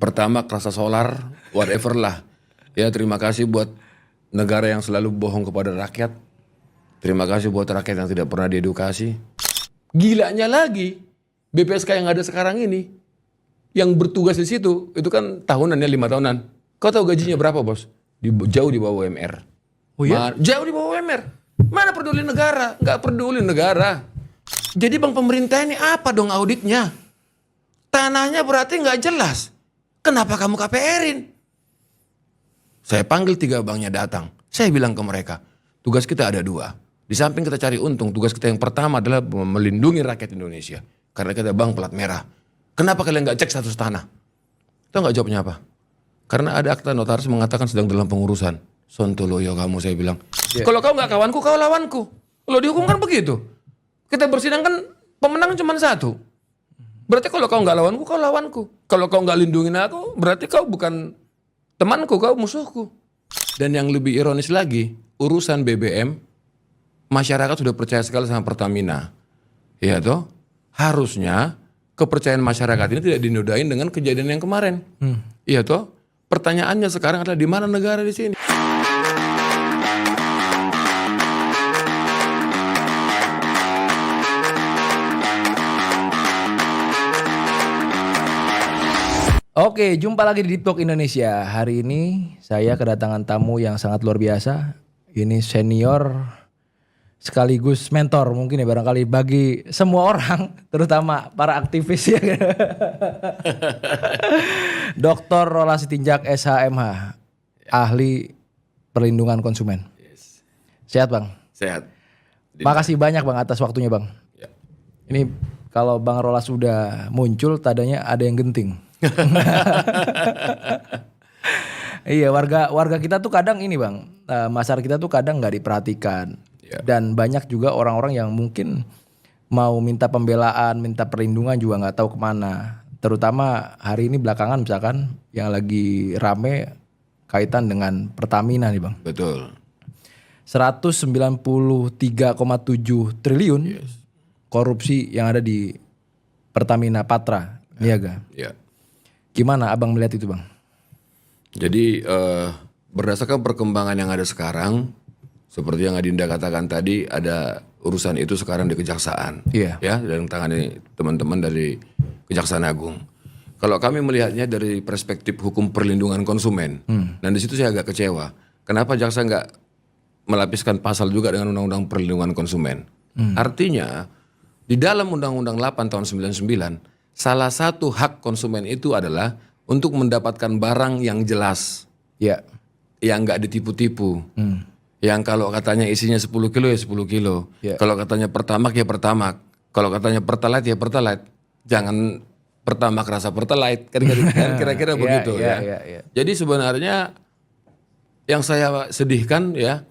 Pertama rasa solar, whatever lah. Ya terima kasih buat negara yang selalu bohong kepada rakyat. Terima kasih buat rakyat yang tidak pernah diedukasi. Gilanya lagi, BPSK yang ada sekarang ini, yang bertugas di situ, itu kan tahunan ya 5 tahunan. Kau tahu gajinya berapa bos? Jauh di bawah UMR. Oh iya? Jauh di bawah UMR. Mana peduli negara? Nggak peduli negara. Jadi bang pemerintah ini apa dong auditnya? Tanahnya berarti nggak jelas. Kenapa kamu KPR-in? Saya panggil 3 banknya datang. Saya bilang ke mereka, tugas kita ada 2. Di samping kita cari untung, tugas kita yang pertama adalah melindungi rakyat Indonesia. Karena kita bank plat merah. Kenapa kalian nggak cek status tanah? Tahu nggak jawabnya apa? Karena ada akta notaris mengatakan sedang dalam pengurusan. Sontoloyo kamu, saya bilang. Kalau kau nggak kawanku, kau lawanku. Kalau dihukum kan begitu. Kita bersidang kan pemenang cuma 1. Berarti kalau kau nggak lawanku, kau lawanku. Kalau kau nggak lindungin aku, berarti kau bukan temanku, kau musuhku. Dan yang lebih ironis lagi, urusan BBM, masyarakat sudah percaya sekali sama Pertamina. Iya toh? Harusnya kepercayaan masyarakat ini tidak dinodain dengan kejadian yang kemarin. Iya toh? Pertanyaannya sekarang adalah di mana negara di sini? Oke, jumpa lagi di Deep Talk Indonesia. Hari ini saya kedatangan tamu yang sangat luar biasa. Ini senior sekaligus mentor mungkin ya barangkali bagi semua orang, terutama para aktivis ya. Dr. Roland Sitinjak SHMH, ahli perlindungan konsumen. Sehat bang? Sehat. Makasih banyak bang atas waktunya bang. Ya. Ini kalau Bang Roland sudah muncul, tadanya ada yang genting. Iya, warga kita tuh kadang ini bang, masyarakat kita tuh kadang nggak diperhatikan. Ya. Dan banyak juga orang-orang yang mungkin mau minta pembelaan, minta perlindungan juga nggak tahu kemana. Terutama hari ini belakangan misalkan yang lagi rame kaitan dengan Pertamina nih bang. Betul. 193,7 triliun korupsi yang ada di Pertamina Patra Niaga. Ya. Gimana abang melihat itu bang? Jadi berdasarkan perkembangan yang ada sekarang, seperti yang Adinda katakan tadi, ada urusan itu sekarang di Kejaksaan. Iya. Ya, dan tangani teman-teman dari Kejaksaan Agung. Kalau kami melihatnya dari perspektif hukum perlindungan konsumen, dan di situ saya agak kecewa. Kenapa jaksa nggak melapiskan pasal juga dengan Undang-Undang Perlindungan Konsumen? Artinya di dalam Undang-Undang 8 tahun 99, salah satu hak konsumen itu adalah untuk mendapatkan barang yang jelas, Ya. yang nggak ditipu-tipu. Yang kalau katanya isinya 10 kilo ya 10 kilo. Ya. Kalau katanya Pertamax ya Pertamax. Kalau katanya Pertalite ya Pertalite. Jangan Pertamax rasa Pertalite. Kan kira-kira begitu ya. Jadi sebenarnya yang saya sedihkan ya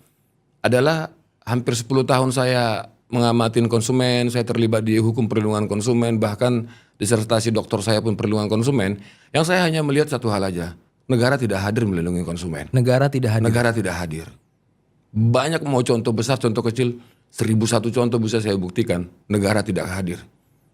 adalah hampir 10 tahun saya mengamatin konsumen, saya terlibat di hukum perlindungan konsumen, bahkan disertasi doktor saya pun perlindungan konsumen. Yang saya hanya melihat satu hal aja, negara tidak hadir melindungi konsumen. Negara tidak hadir. Negara tidak hadir. Banyak mau contoh besar, contoh kecil, 1001 contoh bisa saya buktikan. Negara tidak hadir.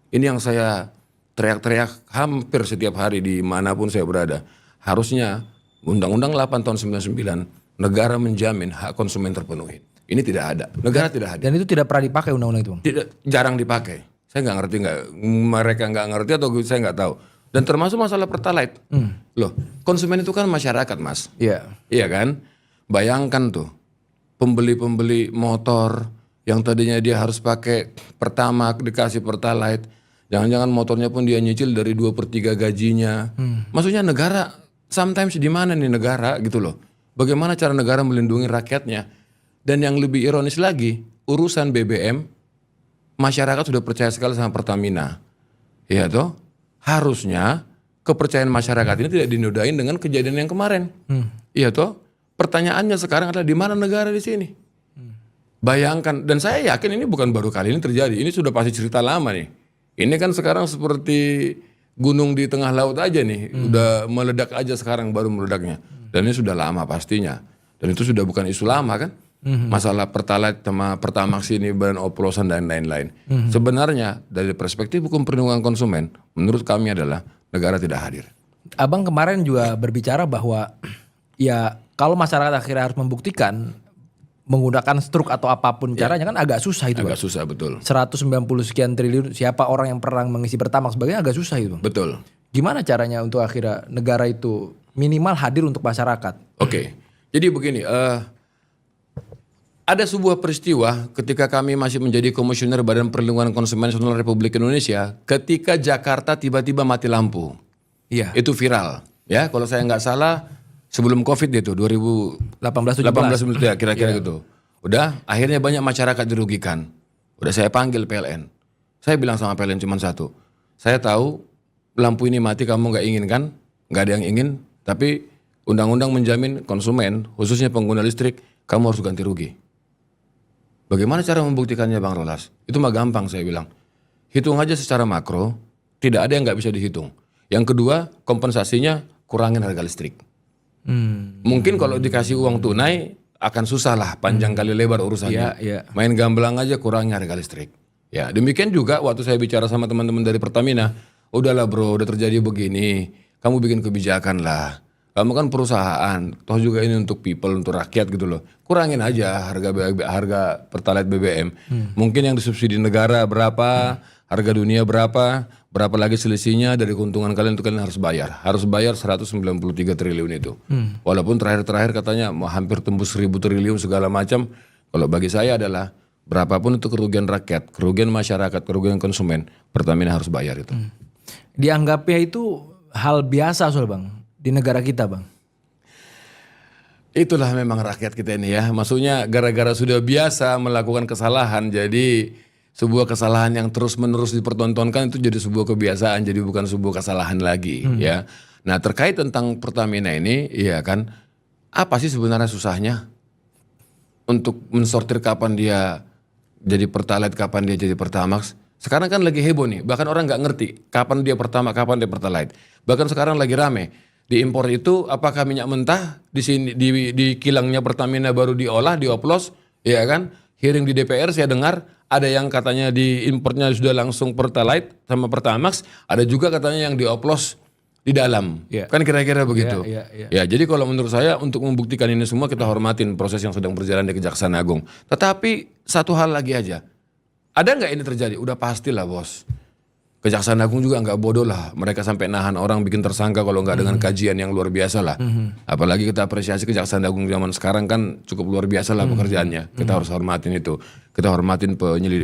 Ini yang saya teriak-teriak hampir setiap hari di manapun saya berada. Harusnya Undang-Undang 8 tahun 99, negara menjamin hak konsumen terpenuhi. Ini tidak ada. Negara tidak hadir. Dan itu tidak pernah dipakai undang-undang itu bang? Tidak, jarang dipakai. Saya nggak ngerti, mereka nggak ngerti atau saya nggak tahu. Dan termasuk masalah Pertalite. Loh, konsumen itu kan masyarakat mas. Iya. Iya kan? Bayangkan tuh, pembeli-pembeli motor yang tadinya dia harus pakai Pertamax dikasih Pertalite. Jangan-jangan motornya pun dia nyicil dari 2/3 gajinya. Maksudnya negara, sometimes di mana nih negara gitu loh. Bagaimana cara negara melindungi rakyatnya? Dan yang lebih ironis lagi, urusan BBM, masyarakat sudah percaya sekali sama Pertamina. Iya toh? Harusnya kepercayaan masyarakat ini tidak dinodain dengan kejadian yang kemarin. Iya toh? Pertanyaannya sekarang adalah di mana negara di sini? Bayangkan, dan saya yakin ini bukan baru kali ini terjadi. Ini sudah pasti cerita lama nih. Ini kan sekarang seperti gunung di tengah laut aja nih. Udah meledak aja sekarang baru meledaknya. Dan ini sudah lama pastinya. Dan itu sudah bukan isu lama kan? Masalah Pertalite sama Pertamax ini bahan oplosan dan lain-lain. Sebenarnya dari perspektif hukum perlindungan konsumen, menurut kami adalah negara tidak hadir. Abang kemarin juga berbicara bahwa ya kalau masyarakat akhirnya harus membuktikan menggunakan struk atau apapun caranya kan agak susah itu. Agak Bang. susah, betul. 190 sekian triliun, siapa orang yang pernah mengisi Pertamax sebagainya agak susah itu. Bang. Betul. Gimana caranya untuk akhirnya negara itu minimal hadir untuk masyarakat? Oke. Jadi begini, ada sebuah peristiwa ketika kami masih menjadi komisioner Badan Perlindungan Konsumen Nasional Republik Indonesia, ketika Jakarta tiba-tiba mati lampu. Iya. Itu viral. Ya, kalau saya nggak salah sebelum COVID itu 18 18 ya kira-kira gitu. Udah, akhirnya banyak masyarakat dirugikan. Udah saya panggil PLN. Saya bilang sama PLN cuma satu. Saya tahu lampu ini mati kamu nggak inginkan, nggak ada yang ingin, tapi undang-undang menjamin konsumen, khususnya pengguna listrik, kamu harus ganti rugi. Bagaimana cara membuktikannya Bang Rolas? Itu mah gampang saya bilang. Hitung aja secara makro, tidak ada yang nggak bisa dihitung. Yang kedua, kompensasinya kurangin harga listrik. Mungkin kalau dikasih uang tunai akan susah lah, panjang kali lebar urusannya. Iya. Main gamblang aja kurangi harga listrik. Ya, demikian juga waktu saya bicara sama teman-teman dari Pertamina, udahlah bro, udah terjadi begini, kamu bikin kebijakan lah. Kamu kan perusahaan, toh juga ini untuk people, untuk rakyat gitu loh. Kurangin aja harga Pertalite BBM. Mungkin yang disubsidi negara berapa, harga dunia berapa lagi selisihnya dari keuntungan kalian itu kalian harus bayar. Harus bayar 193 triliun itu. Walaupun terakhir katanya mau hampir tembus 1000 triliun segala macam. Kalau bagi saya adalah berapapun itu kerugian rakyat, kerugian masyarakat, kerugian konsumen, Pertamina harus bayar itu. Dianggapnya itu hal biasa soal Bang di negara kita Bang. Itulah memang rakyat kita ini ya. Maksudnya gara-gara sudah biasa melakukan kesalahan, jadi sebuah kesalahan yang terus-menerus dipertontonkan itu jadi sebuah kebiasaan, jadi bukan sebuah kesalahan lagi ya. Nah terkait tentang Pertamina ini, ya kan, apa sih sebenarnya susahnya untuk mensortir kapan dia jadi Pertalite, kapan dia jadi Pertamax? Sekarang kan lagi heboh nih, bahkan orang nggak ngerti kapan dia Pertamax, kapan dia Pertalite. Bahkan sekarang lagi rame. Diimpor itu apakah minyak mentah di sini di kilangnya Pertamina baru diolah, dioplos, ya kan? Hearing di DPR saya dengar ada yang katanya di importnya sudah langsung Pertalite sama Pertamax, ada juga katanya yang dioplos di dalam. Iya. Kan kira-kira begitu. Iya. Ya, jadi kalau menurut saya untuk membuktikan ini semua kita hormatin proses yang sedang berjalan di Kejaksaan Agung. Tetapi satu hal lagi aja. Ada nggak ini terjadi? Udah pastilah bos. Kejaksaan Agung juga nggak bodoh lah. Mereka sampai nahan orang bikin tersangka kalau nggak dengan kajian yang luar biasa lah. Apalagi kita apresiasi Kejaksaan Agung zaman sekarang kan cukup luar biasa lah pekerjaannya. Kita harus hormatin itu. Kita hormatin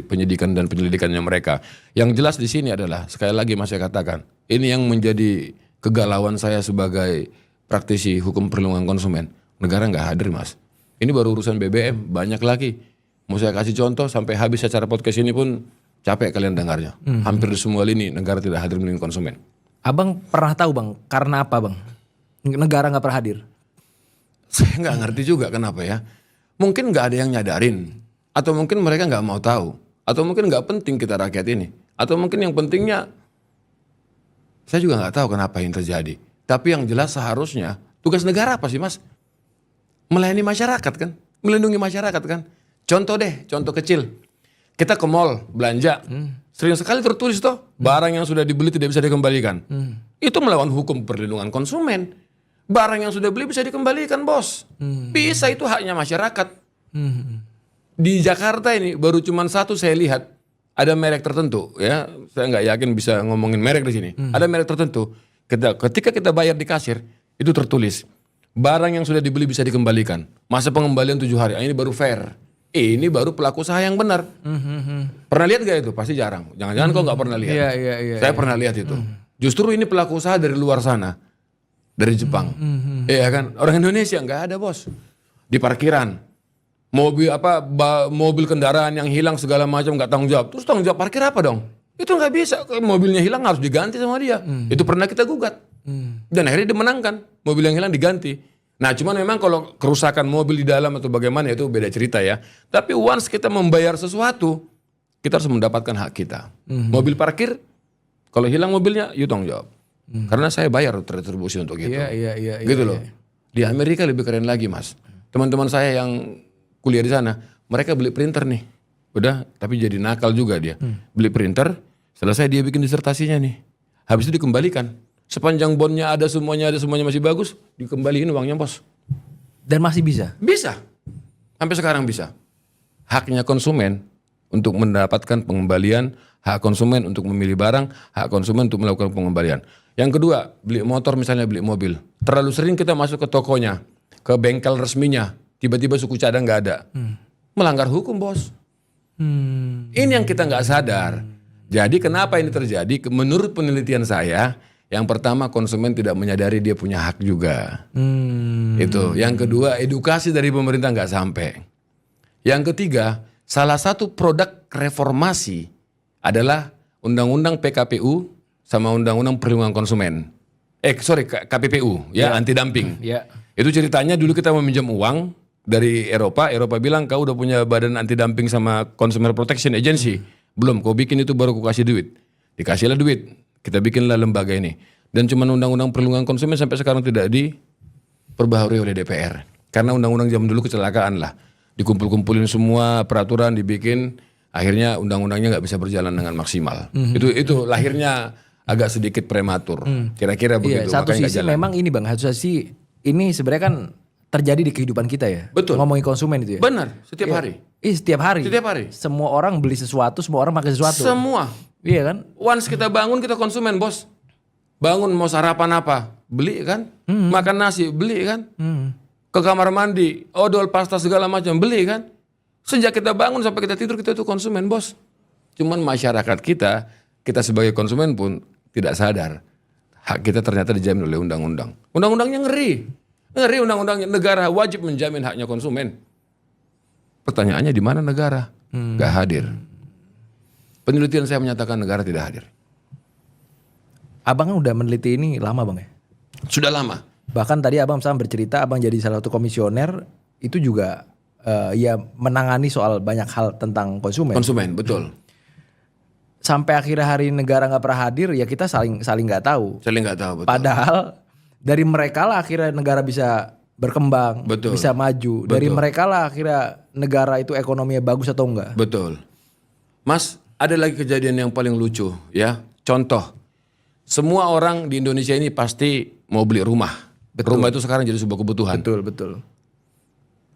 penyidikan dan penyelidikannya mereka. Yang jelas di sini adalah sekali lagi mas saya katakan, ini yang menjadi kegalauan saya sebagai praktisi hukum perlindungan konsumen. Negara nggak hadir mas. Ini baru urusan BBM, banyak lagi. Mau saya kasih contoh sampai habis acara podcast ini pun capek kalian dengarnya. Hampir di semua lini negara tidak hadir melindungi konsumen. Abang pernah tahu Bang karena apa Bang? Negara nggak pernah hadir? Saya nggak ngerti juga kenapa ya. Mungkin nggak ada yang nyadarin. Atau mungkin mereka nggak mau tahu. Atau mungkin nggak penting kita rakyat ini. Atau mungkin yang pentingnya, saya juga nggak tahu kenapa yang terjadi. Tapi yang jelas seharusnya tugas negara apa sih mas? Melayani masyarakat kan? Melindungi masyarakat kan? Contoh deh, contoh kecil. Kita ke mall belanja, sering sekali tertulis toh barang yang sudah dibeli tidak bisa dikembalikan. Itu melawan hukum perlindungan konsumen. Barang yang sudah beli bisa dikembalikan bos. Bisa, itu haknya masyarakat. Di Jakarta ini baru cuma satu saya lihat ada merek tertentu ya. Saya nggak yakin bisa ngomongin merek di sini. Ada merek tertentu. Ketika kita bayar di kasir itu tertulis barang yang sudah dibeli bisa dikembalikan. Masa pengembalian 7 hari. Ini baru fair. Ini baru pelaku usaha yang benar. Pernah lihat gak itu? Pasti jarang. Jangan-jangan kau nggak pernah lihat. Iya. Saya pernah lihat itu. Justru ini pelaku usaha dari luar sana, dari Jepang. Iya kan? Orang Indonesia nggak ada bos. Di parkiran, mobil kendaraan yang hilang segala macam nggak tanggung jawab. Terus tanggung jawab parkir apa dong? Itu nggak bisa. Mobilnya hilang harus diganti sama dia. Itu pernah kita gugat. Dan akhirnya dimenangkan. Mobil yang hilang diganti. Nah cuman memang kalau kerusakan mobil di dalam atau bagaimana itu beda cerita ya. Tapi once kita membayar sesuatu, kita harus mendapatkan hak kita. Mobil parkir, kalau hilang mobilnya, you tanggung jawab. Karena saya bayar retribusi untuk itu. Iya. Gitu loh. Di Amerika lebih keren lagi mas. Teman-teman saya yang kuliah di sana, mereka beli printer nih. Udah, tapi jadi nakal juga dia. Beli printer, selesai dia bikin disertasinya nih. Habis itu dikembalikan. Sepanjang bondnya ada, semuanya masih bagus, dikembaliin uangnya bos. Dan masih bisa. Bisa. Sampai sekarang bisa. Haknya konsumen untuk mendapatkan pengembalian, hak konsumen untuk memilih barang, hak konsumen untuk melakukan pengembalian. Yang kedua, beli motor misalnya, beli mobil. Terlalu sering kita masuk ke tokonya, ke bengkel resminya, tiba-tiba suku cadang nggak ada. Melanggar hukum bos. Ini yang kita nggak sadar. Jadi kenapa ini terjadi? Menurut penelitian saya, yang pertama konsumen tidak menyadari dia punya hak juga. Itu. Yang kedua, edukasi dari pemerintah nggak sampai. Yang ketiga, salah satu produk reformasi adalah Undang-Undang PKPU sama Undang-Undang Perlindungan Konsumen. KPPU ya, anti dumping. Ya. Itu ceritanya dulu kita meminjam uang dari Eropa bilang kau udah punya badan anti dumping sama Consumer Protection Agency. Belum, kau bikin itu baru kau kasih duit. Dikasihlah duit, kita bikinlah lembaga ini. Dan cuma Undang-Undang Perlindungan Konsumen sampai sekarang tidak diperbaharui oleh DPR. Karena undang-undang zaman dulu kecelakaan lah. Dikumpul-kumpulin semua peraturan dibikin, akhirnya undang-undangnya nggak bisa berjalan dengan maksimal. Itu lahirnya agak sedikit prematur. Kira-kira begitu. Satu makanya nggak sisi jalan. memang ini Bang, satu sisi ini sebenarnya kan terjadi di kehidupan kita ya. Betul. Ngomongin konsumen itu ya. Benar, setiap hari. Setiap hari. Setiap hari. Semua orang beli sesuatu, semua orang pakai sesuatu. Semua. Iya kan? Once kita bangun kita konsumen bos. Bangun mau sarapan apa? Beli kan? Makan nasi beli kan? Ke kamar mandi, odol, pasta segala macam beli kan? Sejak kita bangun sampai kita tidur kita itu konsumen bos. Cuman masyarakat kita sebagai konsumen pun tidak sadar hak kita ternyata dijamin oleh undang-undang. Undang-undangnya ngeri. Ngeri undang-undangnya, negara wajib menjamin haknya konsumen. Pertanyaannya di mana negara? Gak hadir. Penelitian saya menyatakan negara tidak hadir. Abang kan udah meneliti ini lama Bang ya? Sudah lama. Bahkan tadi Abang sama bercerita Abang jadi salah satu komisioner itu juga ya menangani soal banyak hal tentang konsumen. Konsumen, betul. Sampai akhirnya hari negara nggak pernah hadir ya kita saling nggak tahu. Saling nggak tahu, betul. Padahal dari mereka lah akhirnya negara bisa berkembang, Betul. bisa maju. Dari mereka lah akhirnya negara itu ekonominya bagus atau enggak. Betul. Mas, ada lagi kejadian yang paling lucu ya. Contoh, semua orang di Indonesia ini pasti mau beli rumah. Rumah itu sekarang jadi sebuah kebutuhan. Betul.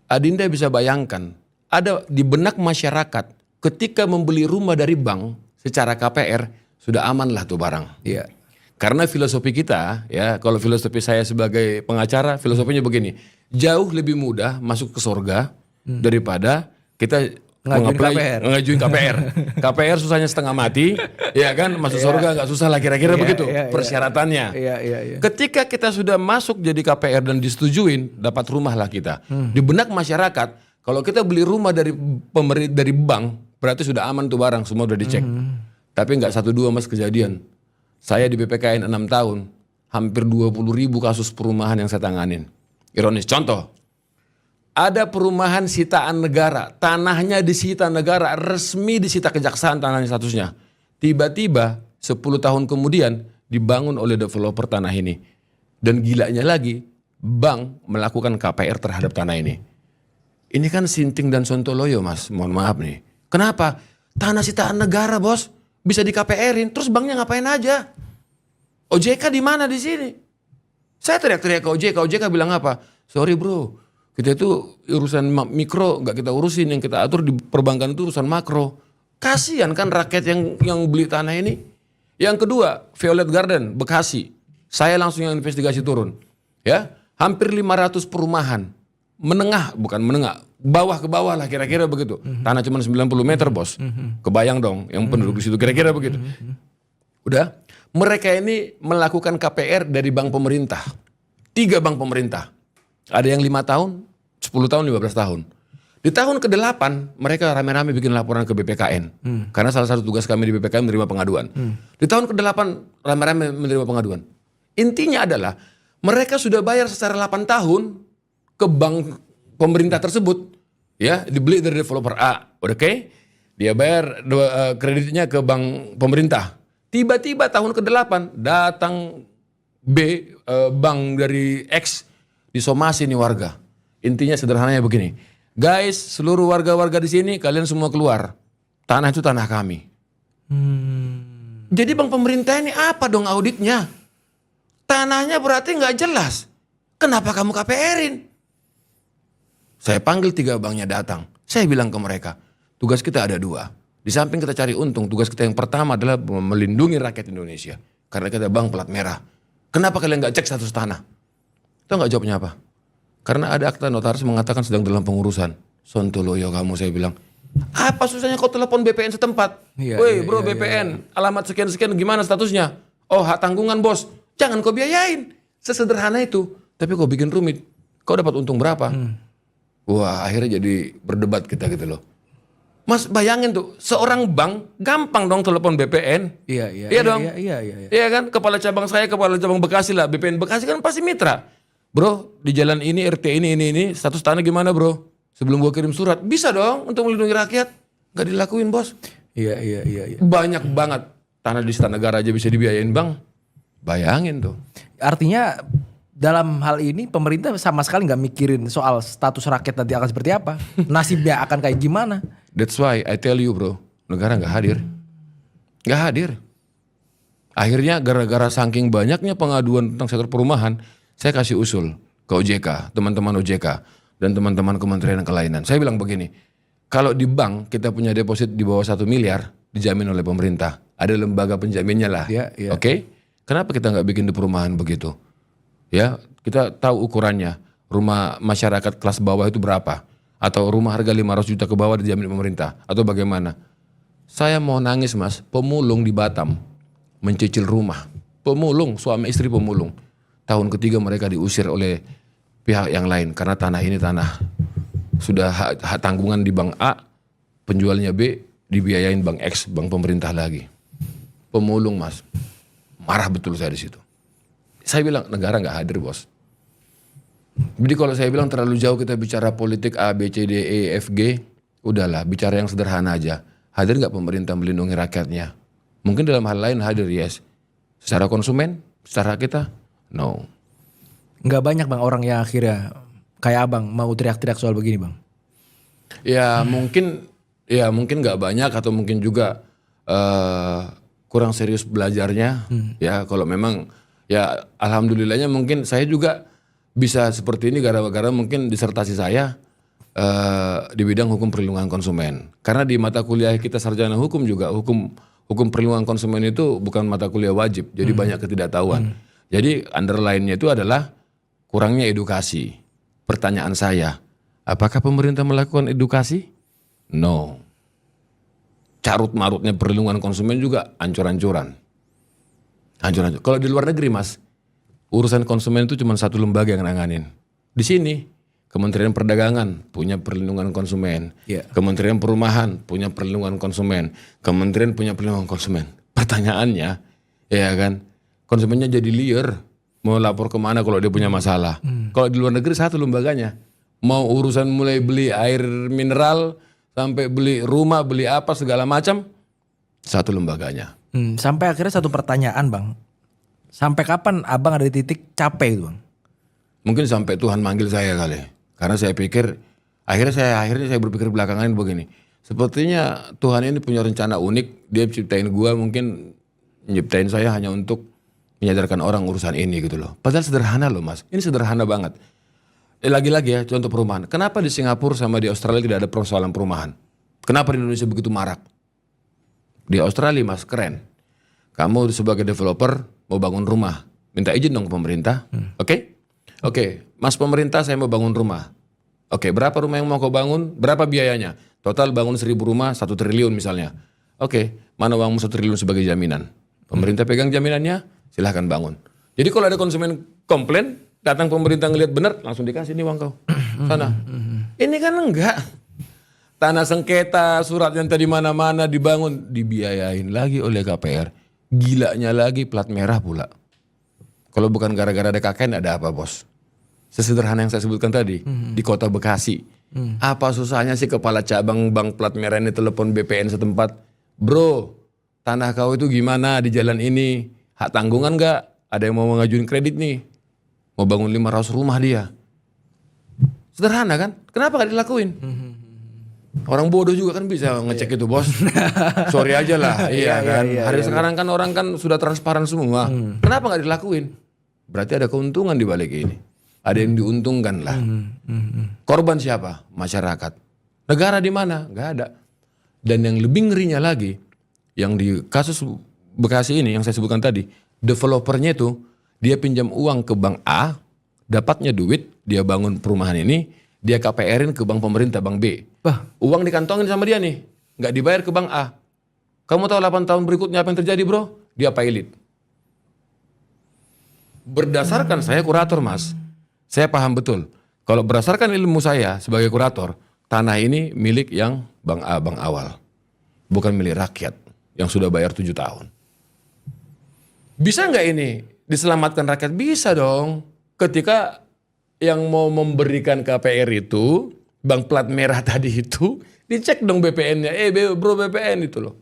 Adinda bisa bayangkan, ada di benak masyarakat ketika membeli rumah dari bank secara KPR sudah aman lah tuh barang. Iya. Karena filosofi kita ya, kalau filosofi saya sebagai pengacara, filosofinya begini, jauh lebih mudah masuk ke surga daripada kita ngajuin KPR. KPR susahnya setengah mati, ya kan, masuk surga nggak susah lah kira-kira begitu persyaratannya. Iya. Ketika kita sudah masuk jadi KPR dan disetujuin, dapat rumah lah kita. Di benak masyarakat, kalau kita beli rumah dari bank, berarti sudah aman tuh barang, semua udah dicek. Tapi nggak 1-2 mas kejadian. Saya di BPKN 6 tahun, hampir 20.000 kasus perumahan yang saya tanganin. Ironis, contoh, ada perumahan sitaan negara, tanahnya disita negara, resmi disita kejaksaan tanahnya statusnya. Tiba-tiba 10 tahun kemudian dibangun oleh developer tanah ini. Dan gilanya lagi, bank melakukan KPR terhadap tanah ini. Ini kan Sinting dan Sontoloyo mas, mohon maaf nih. Kenapa? Tanah sitaan negara bos. Bisa di KPR-in, terus banknya ngapain aja? OJK di mana di sini? Saya teriak-teriak ke OJK bilang apa? Sorry bro, kita itu urusan mikro nggak kita urusin, yang kita atur di perbankan itu urusan makro. Kasian kan rakyat yang beli tanah ini. Yang kedua, Violet Garden, Bekasi. Saya langsung yang investigasi turun. Ya, hampir 500 perumahan. Bawah ke bawah lah kira-kira begitu. Tanah cuma 90 meter bos. Kebayang dong yang penduduk di situ kira-kira begitu. Udah, mereka ini melakukan KPR dari bank pemerintah. 3 bank pemerintah. Ada yang 5 tahun, 10 tahun, 15 tahun. Di tahun ke-8 mereka rame-rame bikin laporan ke BPKN. Karena salah satu tugas kami di BPKN menerima pengaduan. Di tahun ke-8 rame-rame menerima pengaduan. Intinya adalah mereka sudah bayar secara 8 tahun ke bank pemerintah tersebut, ya, dibeli dari developer A, oke? Dia bayar kreditnya ke bank pemerintah. Tiba-tiba tahun ke-8 datang B, bank dari X, disomasi nih warga. Intinya sederhananya begini, guys, seluruh warga-warga di sini kalian semua keluar, tanah itu tanah kami. Jadi bank pemerintah ini apa dong auditnya? Tanahnya berarti nggak jelas. Kenapa kamu KPR-in? Saya panggil 3 banknya datang. Saya bilang ke mereka, tugas kita ada 2. Di samping kita cari untung, tugas kita yang pertama adalah melindungi rakyat Indonesia. Karena kita bank plat merah. Kenapa kalian nggak cek status tanah? Tahu nggak jawabnya apa? Karena ada akta notaris mengatakan sedang dalam pengurusan. Sontoloyo kamu, saya bilang. Apa susahnya kau telepon BPN setempat? Woi bro BPN, alamat sekian-sekian gimana statusnya? Oh hak tanggungan bos. Jangan kau biayain. Sesederhana itu. Tapi kau bikin rumit. Kau dapat untung berapa? Wah akhirnya jadi berdebat kita gitu loh. Mas bayangin tuh, seorang bank gampang dong telepon BPN. Iya dong. Iya kan, kepala cabang saya, kepala cabang Bekasi lah. BPN Bekasi kan pasti mitra. Bro, di jalan ini, RT ini, status tanah gimana bro? Sebelum gua kirim surat, bisa dong untuk melindungi rakyat. Gak dilakuin bos. Iya. Banyak banget tanah di Istana Negara aja bisa dibiayain bang. Bayangin tuh. Artinya dalam hal ini pemerintah sama sekali nggak mikirin soal status rakyat nanti akan seperti apa, nasibnya akan kayak gimana. That's why I tell you bro, negara nggak hadir, nggak hadir. Akhirnya gara-gara saking banyaknya pengaduan tentang sektor perumahan, saya kasih usul ke OJK, teman-teman OJK dan teman-teman Kementerian Kelainan. Saya bilang begini, kalau di bank kita punya deposit di bawah 1 miliar dijamin oleh pemerintah, ada lembaga penjaminnya lah, Oke? Kenapa kita nggak bikin di perumahan begitu? Ya, kita tahu ukurannya. Rumah masyarakat kelas bawah itu berapa? Atau rumah harga 500 juta ke bawah dijamin pemerintah? Atau bagaimana? Saya mau nangis mas, pemulung di Batam mencicil rumah. Pemulung, suami istri pemulung. Tahun ketiga mereka diusir oleh pihak yang lain. Karena tanah ini tanah sudah hak tanggungan di bank A, penjualnya B, dibiayain bank X, bank pemerintah lagi. Pemulung mas, marah betul saya di situ. Saya bilang negara nggak hadir bos. Jadi kalau saya bilang terlalu jauh kita bicara politik A, B, C, D, E, F, G, udahlah bicara yang sederhana aja. Hadir nggak pemerintah melindungi rakyatnya? Mungkin dalam hal lain hadir yes. Secara konsumen, secara kita, no. Nggak banyak bang orang yang akhirnya kayak abang mau teriak-teriak soal begini bang. Ya mungkin nggak banyak atau mungkin juga kurang serius belajarnya. Ya kalau memang ya alhamdulillahnya mungkin saya juga bisa seperti ini gara-gara mungkin disertasi saya di bidang hukum perlindungan konsumen. Karena di mata kuliah kita sarjana hukum juga hukum perlindungan konsumen itu bukan mata kuliah wajib. Jadi banyak ketidaktahuan. Jadi underline-nya itu adalah kurangnya edukasi. Pertanyaan saya, apakah pemerintah melakukan edukasi? No. Carut-marutnya perlindungan konsumen juga ancur-ancuran. Hancur-hancur. Kalau di luar negeri mas, urusan konsumen itu cuma satu lembaga yang nanganin. Di sini Kementerian Perdagangan punya perlindungan konsumen, Kementerian Perumahan punya perlindungan konsumen, Kementerian punya perlindungan konsumen. Pertanyaannya, ya kan, konsumennya jadi liar, mau lapor kemana kalau dia punya masalah. Kalau di luar negeri satu lembaganya, mau urusan mulai beli air mineral sampai beli rumah, beli apa segala macam, satu lembaganya. Sampai akhirnya satu pertanyaan bang, sampai kapan abang ada di titik capek itu bang? Mungkin sampai Tuhan manggil saya kali, karena saya pikir akhirnya saya berpikir belakangan begini, sepertinya Tuhan ini punya rencana unik, dia ciptain gua mungkin nyiptain saya hanya untuk menyadarkan orang urusan ini gitu loh. Padahal sederhana loh mas, ini sederhana banget. Lagi-lagi ya contoh perumahan, kenapa di Singapura sama di Australia tidak ada persoalan perumahan? Kenapa di Indonesia begitu marak? Di Australia mas keren. Kamu sebagai developer mau bangun rumah, minta izin dong ke pemerintah. Oke, mas pemerintah saya mau bangun rumah. Oke, berapa rumah yang mau kau bangun? Berapa biayanya? Total bangun 1000 rumah 1 triliun misalnya. Oke, mana uangmu 1 triliun sebagai jaminan? Pemerintah pegang jaminannya, silahkan bangun. Jadi kalau ada konsumen komplain, datang pemerintah ngelihat benar, langsung dikasih nih uang kau. Sana. Ini kan enggak. Tanah sengketa, surat yang tadi mana-mana dibangun, dibiayain lagi oleh KPR. Gilanya lagi plat merah pula. Kalau bukan gara-gara ada KKN ada apa bos? Sesederhana yang saya sebutkan tadi, di kota Bekasi. Apa susahnya sih kepala cabang bank plat merah ini telepon BPN setempat? Bro, tanah kau itu gimana di jalan ini? Hak tanggungan gak? Ada yang mau mengajuin kredit nih. Mau bangun 500 rumah dia. Sederhana kan? Kenapa gak dilakuin? Orang bodoh juga kan bisa ngecek itu bos. Sorry aja lah. Iya kan. Hari sekarang kan orang kan sudah transparan semua. Kenapa gak dilakuin? berarti ada keuntungan di balik ini. Ada yang diuntungkan lah. Korban siapa? Masyarakat. Negara di mana? Nggak ada. Dan yang lebih ngerinya lagi, yang di kasus Bekasi ini yang saya sebutkan tadi, developernya itu dia pinjam uang ke bank A, dapatnya duit, dia bangun perumahan ini, dia KPR-in ke bank pemerintah, bank B. Wah. Uang dikantongin sama dia nih, nggak dibayar ke bank A. Kamu tahu 8 tahun berikutnya apa yang terjadi, bro? Dia pailit. Berdasarkan saya kurator, Mas, saya paham betul. Kalau berdasarkan ilmu saya sebagai kurator, tanah ini milik yang bank A, bank awal. Bukan milik rakyat yang sudah bayar 7 tahun. Bisa nggak ini diselamatkan rakyat? Bisa dong. Ketika yang mau memberikan KPR itu, bank plat merah tadi itu, dicek dong BPN-nya. Bro BPN itu loh.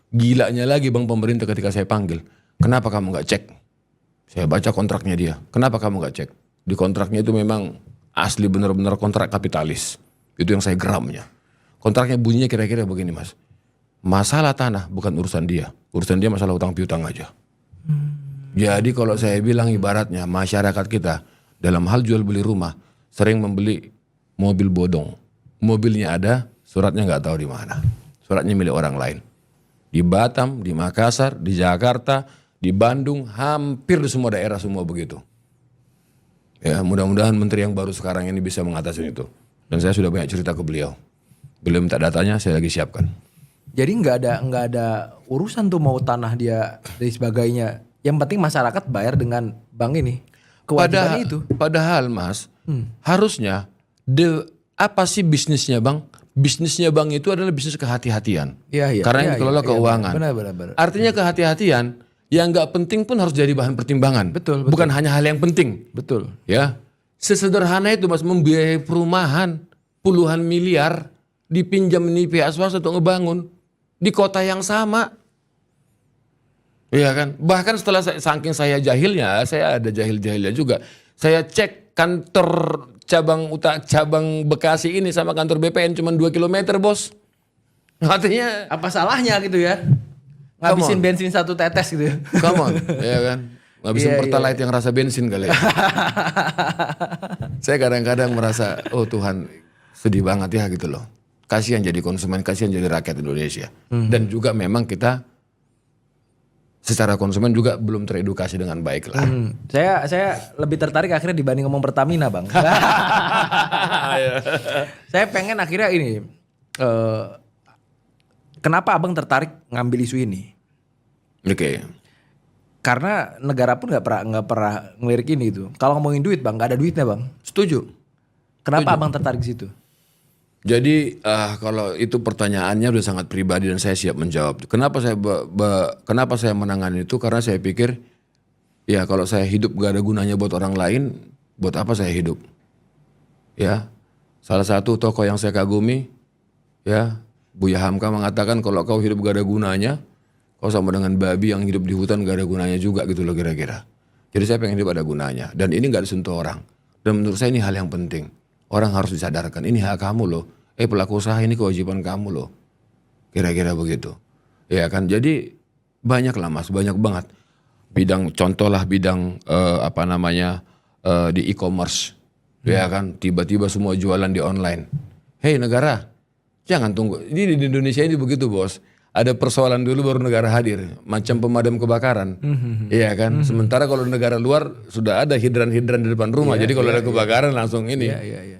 Gilanya lagi bank pemerintah ketika saya panggil. Kenapa kamu nggak cek? Saya baca kontraknya dia. Kenapa kamu nggak cek? Di kontraknya itu memang asli benar-benar kontrak kapitalis. Itu yang saya geramnya. Kontraknya bunyinya kira-kira begini, Mas. Masalah tanah bukan urusan dia. Urusan dia masalah utang piutang aja. Jadi kalau saya bilang ibaratnya masyarakat kita dalam hal jual beli rumah sering membeli mobil bodong. Mobilnya ada, suratnya nggak tahu di mana. Suratnya milik orang lain. Di Batam, di Makassar, di Jakarta, di Bandung, hampir di semua daerah semua begitu. Ya, mudah-mudahan menteri yang baru sekarang ini bisa mengatasi itu. Dan saya sudah banyak cerita ke beliau. Beliau minta datanya, saya lagi siapkan. Jadi nggak ada urusan tuh mau tanah dia dan sebagainya. Yang penting masyarakat bayar dengan bank ini. Kewajibannya itu. Padahal, Mas, harusnya apa sih bisnisnya Bang? Bisnisnya Bang itu adalah bisnis kehati-hatian. Iya. Karena yang dikelola keuangan. Benar. Artinya kehati-hatian yang nggak penting pun harus jadi bahan pertimbangan. Betul. Bukan hanya hal yang penting. Betul. Ya, sesederhana itu, Mas, membiayai perumahan puluhan miliar dipinjam nih pihak swasta untuk ngebangun di kota yang sama. Iya kan? Bahkan setelah saking saya jahilnya, saya ada jahil-jahilnya juga. Saya cek kantor cabang Bekasi ini sama kantor BPN cuma 2 kilometer, Bos. Artinya Apa salahnya gitu ya? Ngabisin bensin 1 tetes gitu ya. come on, ya kan? Ngabisin Pertalite yang rasa bensin kali ya. Saya kadang-kadang merasa, oh Tuhan, sedih banget ya gitu loh. Kasihan jadi konsumen, kasihan jadi rakyat Indonesia. Dan juga memang kita secara konsumen juga belum teredukasi dengan baik lah. Saya lebih tertarik akhirnya dibanding ngomong Pertamina, Bang. Saya pengen akhirnya ini. Kenapa Abang tertarik ngambil isu ini? Oke. Karena negara pun nggak pernah ngelirik ini itu. Kalau ngomongin duit, Bang, nggak ada duitnya, Bang. Setuju. Kenapa Abang tertarik di situ? Jadi kalau itu pertanyaannya udah sangat pribadi dan saya siap menjawab. Kenapa saya menangani itu? Karena saya pikir ya kalau saya hidup gak ada gunanya buat orang lain, buat apa saya hidup? Ya, salah satu tokoh yang saya kagumi, ya Buya Hamka mengatakan kalau kau hidup gak ada gunanya, kau sama dengan babi yang hidup di hutan gak ada gunanya juga gitu loh kira-kira. Jadi saya pengen hidup ada gunanya dan ini gak disentuh orang. Dan menurut saya ini hal yang penting. Orang harus disadarkan, ini hak kamu loh. Pelaku usaha ini kewajiban kamu loh. Kira-kira begitu. Ya kan, jadi banyak lah Mas, banyak banget. Contoh lah bidang di e-commerce. Ya kan, tiba-tiba semua jualan di online. Hei negara, jangan tunggu. Ini di Indonesia ini begitu Bos. Ada persoalan dulu baru negara hadir. Macam pemadam kebakaran. Iya kan. Sementara kalau negara luar sudah ada hidran-hidran di depan rumah. Jadi kalau ada kebakaran langsung ini.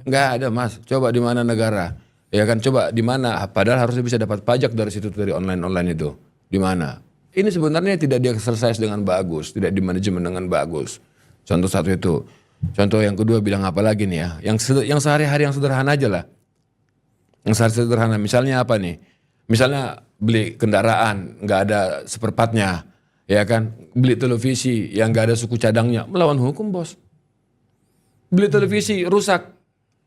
Nggak ada Mas. Coba di mana negara. Ya kan. Coba di mana. Padahal harusnya bisa dapat pajak dari situ, dari online itu. Di mana. Ini sebenarnya tidak dieksersis dengan bagus. Tidak dimanajemen dengan bagus. Contoh satu itu. Contoh yang kedua bilang apa lagi nih ya. Yang sehari-hari yang sederhana aja lah. Yang sehari sederhana. Misalnya apa nih. Misalnya beli kendaraan nggak ada seperempatnya, ya kan? Beli televisi yang nggak ada suku cadangnya, melawan hukum Bos. Beli televisi rusak,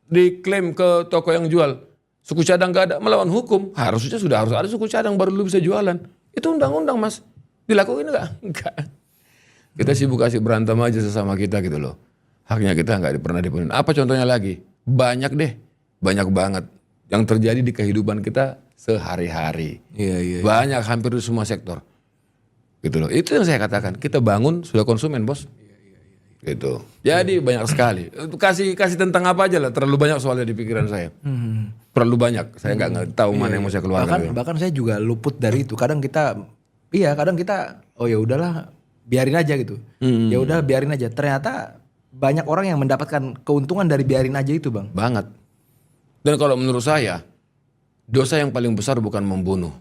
diklaim ke toko yang jual, suku cadang nggak ada, melawan hukum. Harusnya sudah harus ada suku cadang baru lu bisa jualan. Itu undang-undang Mas. Dilakuin nggak? Enggak. Kita sibuk kasih berantem aja sesama kita gitu loh. Haknya kita nggak pernah dipenuhi. Apa contohnya lagi? Banyak deh, banyak banget yang terjadi di kehidupan kita sehari-hari. Iya. Banyak hampir di semua sektor. Gitu loh. Itu yang saya katakan. Kita bangun sudah konsumen, Bos. Gitu. Jadi banyak sekali. Kasih tentang apa aja lah. Terlalu banyak soalnya di pikiran saya. Terlalu banyak. Saya nggak tahu mana yang mau saya keluarkan. Bahkan saya juga luput dari itu. Kadang kita oh ya udahlah biarin aja gitu. Ya udah biarin aja. Ternyata banyak orang yang mendapatkan keuntungan dari biarin aja itu, Bang. Banget. Dan kalau menurut saya, dosa yang paling besar bukan membunuh.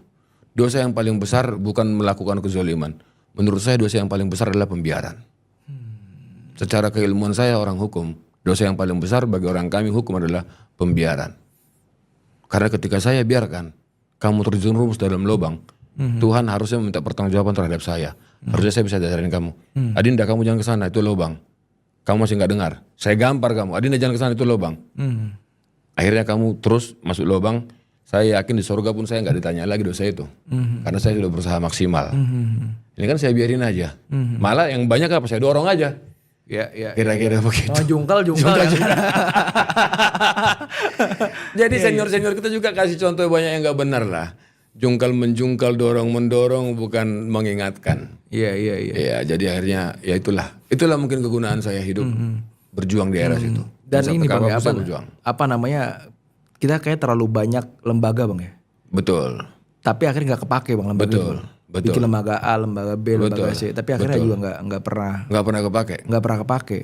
Dosa yang paling besar bukan melakukan kezaliman. Menurut saya dosa yang paling besar adalah pembiaran. Secara keilmuan saya orang hukum, dosa yang paling besar bagi orang kami hukum adalah pembiaran. Karena ketika saya biarkan kamu terjerumus dalam lubang, Tuhan harusnya meminta pertanggungjawaban terhadap saya. Harusnya saya bisa dasarin kamu. Adinda, kamu jangan ke sana, itu lubang. Kamu masih nggak dengar. Saya gampar kamu. Adinda, jangan ke sana, itu lubang. Akhirnya kamu terus masuk lubang. Saya yakin di surga pun saya nggak ditanya lagi dosa itu. Karena saya sudah berusaha maksimal. Ini kan saya biarin aja. Malah yang banyak apa? Saya dorong aja. Ya. Kira-kira begitu. Oh, jungkal. Jadi senior-senior kita juga kasih contoh banyak yang nggak benar lah. Jungkal menjungkal, dorong mendorong, bukan mengingatkan. Iya. Iya, jadi akhirnya ya itulah mungkin kegunaan saya hidup berjuang di era situ. Dan ini Bang, berjuang. apa namanya? Kita kayak terlalu banyak lembaga, Bang ya. Betul. Tapi akhirnya nggak kepake, Bang, lembaga. Betul. Bikin lembaga A, lembaga B, lembaga C. Tapi akhirnya juga nggak pernah kepake. Nggak pernah kepake.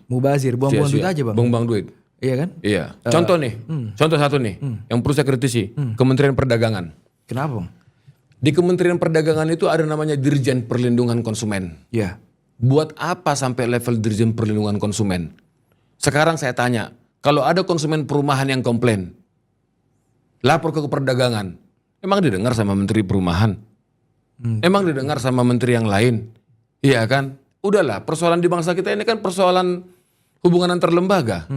Mubazir, buang-buang duit aja, Bang. Buang duit. Iya kan? Iya. Contoh nih, contoh satu nih, yang perlu saya kritisi, Kementerian Perdagangan. Kenapa, Bang? Di Kementerian Perdagangan itu ada namanya Dirjen Perlindungan Konsumen. Iya. Buat apa sampai level Dirjen Perlindungan Konsumen? Sekarang saya tanya, kalau ada konsumen perumahan yang komplain, lapor ke perdagangan, emang didengar sama Menteri Perumahan? Emang didengar sama menteri yang lain? Iya kan? Udahlah, persoalan di bangsa kita ini kan persoalan hubungan antar lembaga.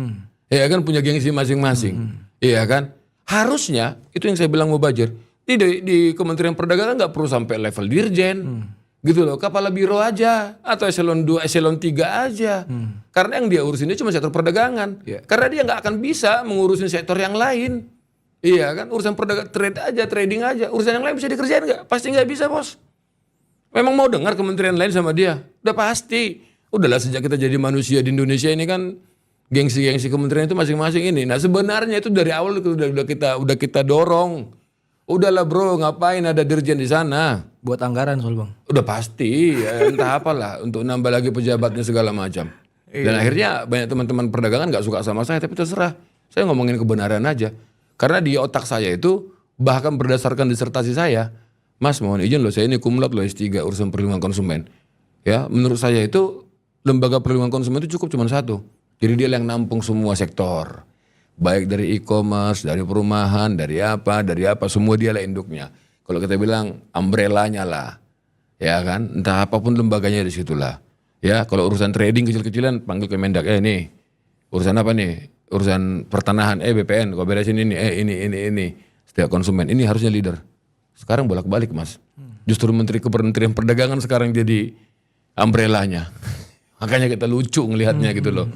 Iya kan, punya gengsi masing-masing. Iya kan? Harusnya, itu yang saya bilang mubazir, di Kementerian Perdagangan nggak perlu sampai level dirjen. Gitu loh, kepala biro aja atau eselon 2, eselon 3 aja. Karena yang dia urusin itu cuma sektor perdagangan. Karena dia nggak akan bisa mengurusin sektor yang lain. Iya kan, urusan trading aja. Urusan yang lain bisa dikerjain nggak? Pasti nggak bisa, bos. Memang mau dengar kementerian lain sama dia? Udah pasti. Udahlah, sejak kita jadi manusia di Indonesia ini kan gengsi-gengsi kementerian itu masing-masing ini. Nah sebenarnya itu dari awal udah kita dorong. Udahlah bro, ngapain ada dirjen di sana? Buat anggaran soal, Bang. Udah pasti, ya, entah apalah untuk nambah lagi pejabatnya segala macam. Dan akhirnya banyak teman-teman perdagangan nggak suka sama saya, tapi terserah. Saya ngomongin kebenaran aja. Karena di otak saya itu bahkan berdasarkan disertasi saya, Mas mohon izin loh, saya ini cum laude loh S3 urusan perlindungan konsumen. Ya, menurut saya itu lembaga perlindungan konsumen itu cukup cuma satu. Jadi dia yang nampung semua sektor. Baik dari e-commerce, dari perumahan, dari apa, semua dia lah induknya. Kalau kita bilang umbrellanya lah. Ya kan, entah apapun lembaganya di situlah. Ya, kalau urusan trading kecil-kecilan panggil Kemendak, nih. Urusan apa nih? Urusan pertanahan, BPN, kau beresin ini, ini. Setiap konsumen, ini harusnya leader. Sekarang bolak-balik, Mas. Justru Kementerian Perdagangan sekarang jadi umbrellanya. Makanya kita lucu ngelihatnya gitu loh.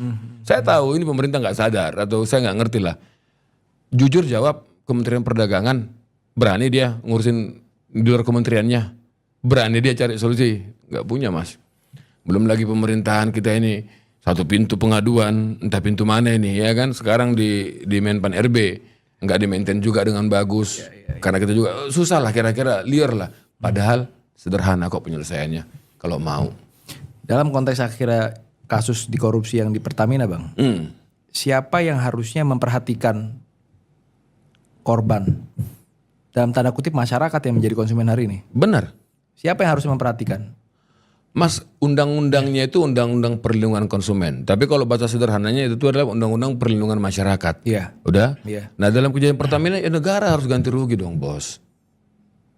Saya tahu ini pemerintah nggak sadar atau saya nggak ngerti lah. Jujur jawab, Kementerian Perdagangan berani dia ngurusin di luar kementeriannya, berani dia cari solusi, nggak punya, Mas. Belum lagi pemerintahan kita ini satu pintu pengaduan, entah pintu mana ini ya kan. Sekarang di Menpan RB nggak di-maintain juga dengan bagus. Karena kita juga susah lah, kira-kira liar lah. Padahal sederhana kok penyelesaiannya kalau mau. Dalam konteks akhirnya kasus di korupsi yang di Pertamina, Bang. Siapa yang harusnya memperhatikan korban? Dalam tanda kutip masyarakat yang menjadi konsumen hari ini. Benar. Siapa yang harus memperhatikan? Mas, undang-undangnya itu undang-undang perlindungan konsumen. Tapi kalau bahasa sederhananya itu adalah undang-undang perlindungan masyarakat. Iya. Udah? Iya. Nah dalam kejadian Pertamina ya negara harus ganti rugi dong, bos.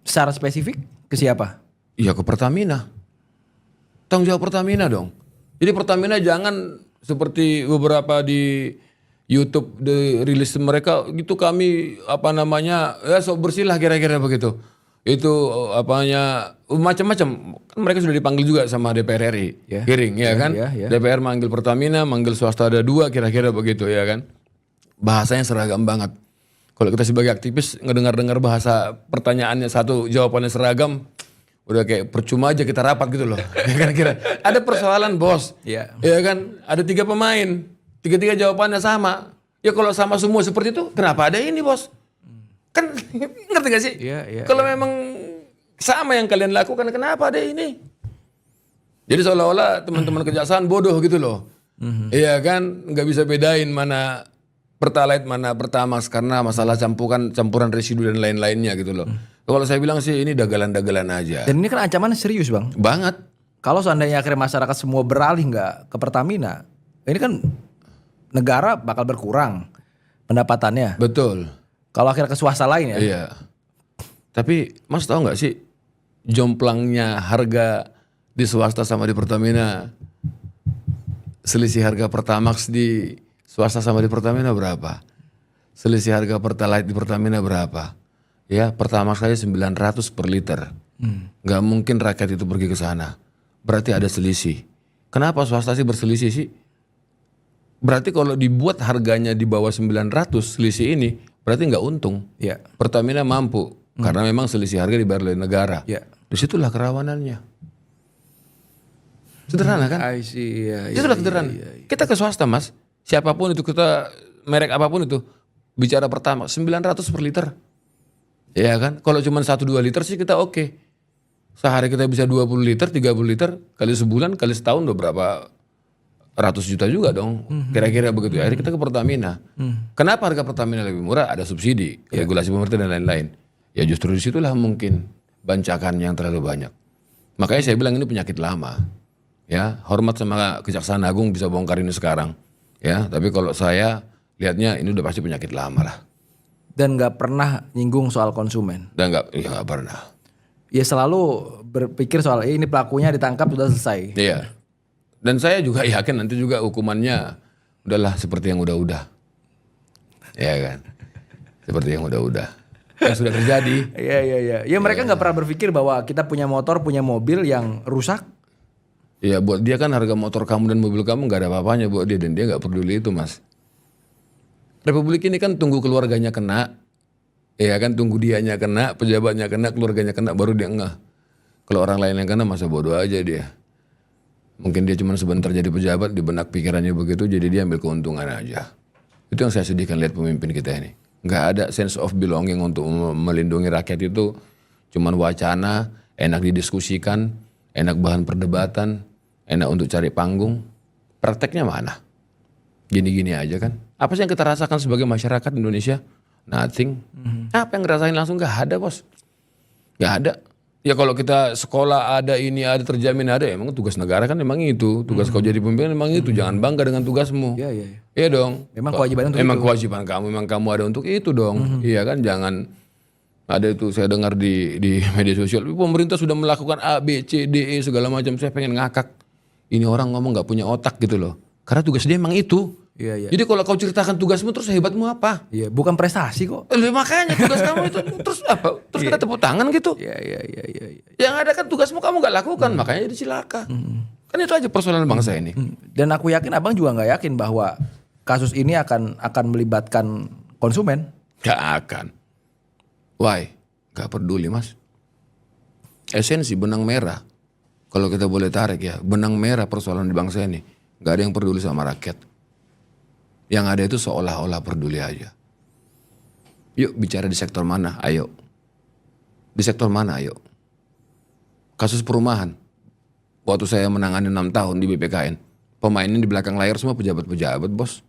Secara spesifik ke siapa? Iya, ke Pertamina. Tanggung jawab Pertamina dong. Jadi Pertamina jangan seperti beberapa di YouTube rilis mereka gitu, kami ya sok bersih lah kira-kira begitu. Itu macam-macam. Kan mereka sudah dipanggil juga sama DPR RI. Hearing ya kan. DPR manggil Pertamina, manggil swasta ada 2 kira-kira begitu ya kan. Bahasanya seragam banget. Kalau kita sebagai aktivis ngedengar-dengar bahasa pertanyaannya satu, jawabannya seragam, udah kayak percuma aja kita rapat gitu loh. Ya kan kira ada persoalan bos. Iya. Ya kan ada 3 pemain, 3 jawabannya sama. Ya kalau sama semua seperti itu, kenapa ada ini bos? Kan ngerti gak sih? Iya. Kalau memang sama yang kalian lakukan, kenapa ada ini? Jadi seolah-olah teman-teman kejaksaan bodoh gitu loh. Iya kan, nggak bisa bedain mana Pertalite mana Pertamax karena masalah campuran residu dan lain-lainnya gitu loh. Kalau saya bilang sih ini dagalan-dagalan aja. Dan ini kan ancamannya serius bang. Banget. Kalau seandainya akhirnya masyarakat semua beralih nggak ke Pertamina, ini kan negara bakal berkurang pendapatannya. Betul. Kalau akhirnya ke swasta lain ya. Iya. Tapi Mas tahu nggak sih jomplangnya harga di swasta sama di Pertamina, selisih harga Pertamax di swasta sama di Pertamina berapa? Selisih harga Pertalite di Pertamina berapa? Ya, Pertamax saja 900 per liter. Nggak mungkin rakyat itu pergi ke sana. Berarti ada selisih. Kenapa swasta sih berselisih sih? Berarti kalau dibuat harganya di bawah 900 selisih ini, berarti nggak untung. Iya. Pertamina mampu karena memang selisih harga dibayar oleh negara. Iya. Disitulah kerawanannya. Sederhana kan? I see. Iya. Itulah sederhana. Kita ke swasta mas, siapapun itu kita merek apapun itu bicara pertama 900 per liter, ya kan? Kalau cuma 1-2 liter sih kita oke. Sehari kita bisa 20 liter, 30 liter kali sebulan kali setahun udah berapa ratus juta juga dong. Kira-kira begitu. Akhirnya kita ke Pertamina. Kenapa harga Pertamina lebih murah? Ada subsidi, regulasi pemerintah dan lain-lain. Ya justru disitulah mungkin bancakan yang terlalu banyak. Makanya saya bilang ini penyakit lama. Ya, hormat sama Kejaksaan Agung bisa bongkar ini sekarang. Ya, tapi kalau saya lihatnya ini udah pasti penyakit lama lah. Dan nggak pernah nyinggung soal konsumen. Dan nggak pernah. Ya selalu berpikir soal ini pelakunya ditangkap sudah selesai. Iya. Dan saya juga yakin nanti juga hukumannya udahlah seperti yang udah-udah. Ya kan. Seperti yang udah-udah. Yang sudah terjadi. Iya. Ya mereka nggak pernah berpikir bahwa kita punya motor, punya mobil yang rusak. Iya, buat dia kan harga motor kamu dan mobil kamu nggak ada apa-apanya buat dia dan dia nggak peduli itu mas. Republik ini kan tunggu keluarganya kena, ya kan tunggu dianya kena, pejabatnya kena, keluarganya kena baru dia ngeh. Kalau orang lain yang kena masa bodoh aja dia. Mungkin dia cuma sebentar jadi pejabat di benak pikirannya begitu jadi dia ambil keuntungan aja. Itu yang saya sedihkan lihat pemimpin kita ini. Nggak ada sense of belonging untuk melindungi rakyat itu. Cuman wacana, enak didiskusikan, enak bahan perdebatan, enak untuk cari panggung. Prakteknya mana? Gini-gini aja kan. Apa sih yang kita rasakan sebagai masyarakat Indonesia? Nothing. Apa yang ngerasain langsung? Gak ada bos. Gak ada. Ya kalau kita sekolah ada ini ada terjamin ada. Emang tugas negara kan memang itu. Tugas kau jadi pemimpin memang itu. Jangan bangga dengan tugasmu. Iya. Iya dong. Memang kewajiban untuk Emang itu. kewajiban kamu. Memang kamu ada untuk itu dong. Iya kan jangan. Ada itu saya dengar di media sosial. Pemerintah sudah melakukan A, B, C, D, E segala macam. Saya pengen ngakak. Ini orang ngomong gak punya otak gitu loh. Karena tugas dia emang itu. Iya. Jadi kalau kau ceritakan tugasmu terus hebatmu apa? Iya, bukan prestasi kok. Makanya tugas kamu itu terus apa? Terus kita tepuk tangan gitu. Iya. Yang ada kan tugasmu kamu nggak lakukan, makanya jadi cilaka. Kan itu aja persoalan bangsa ini. Dan aku yakin abang juga nggak yakin bahwa kasus ini akan melibatkan konsumen. Gak akan. Why? Gak peduli mas. Esensi benang merah. Kalau kita boleh tarik ya, benang merah persoalan di bangsa ini. Gak ada yang peduli sama rakyat. Yang ada itu seolah-olah peduli aja. Yuk bicara di sektor mana, ayo. Di sektor mana, ayo. Kasus perumahan. Waktu saya menangani 6 tahun di BPKN. Pemainnya di belakang layar semua pejabat-pejabat bos.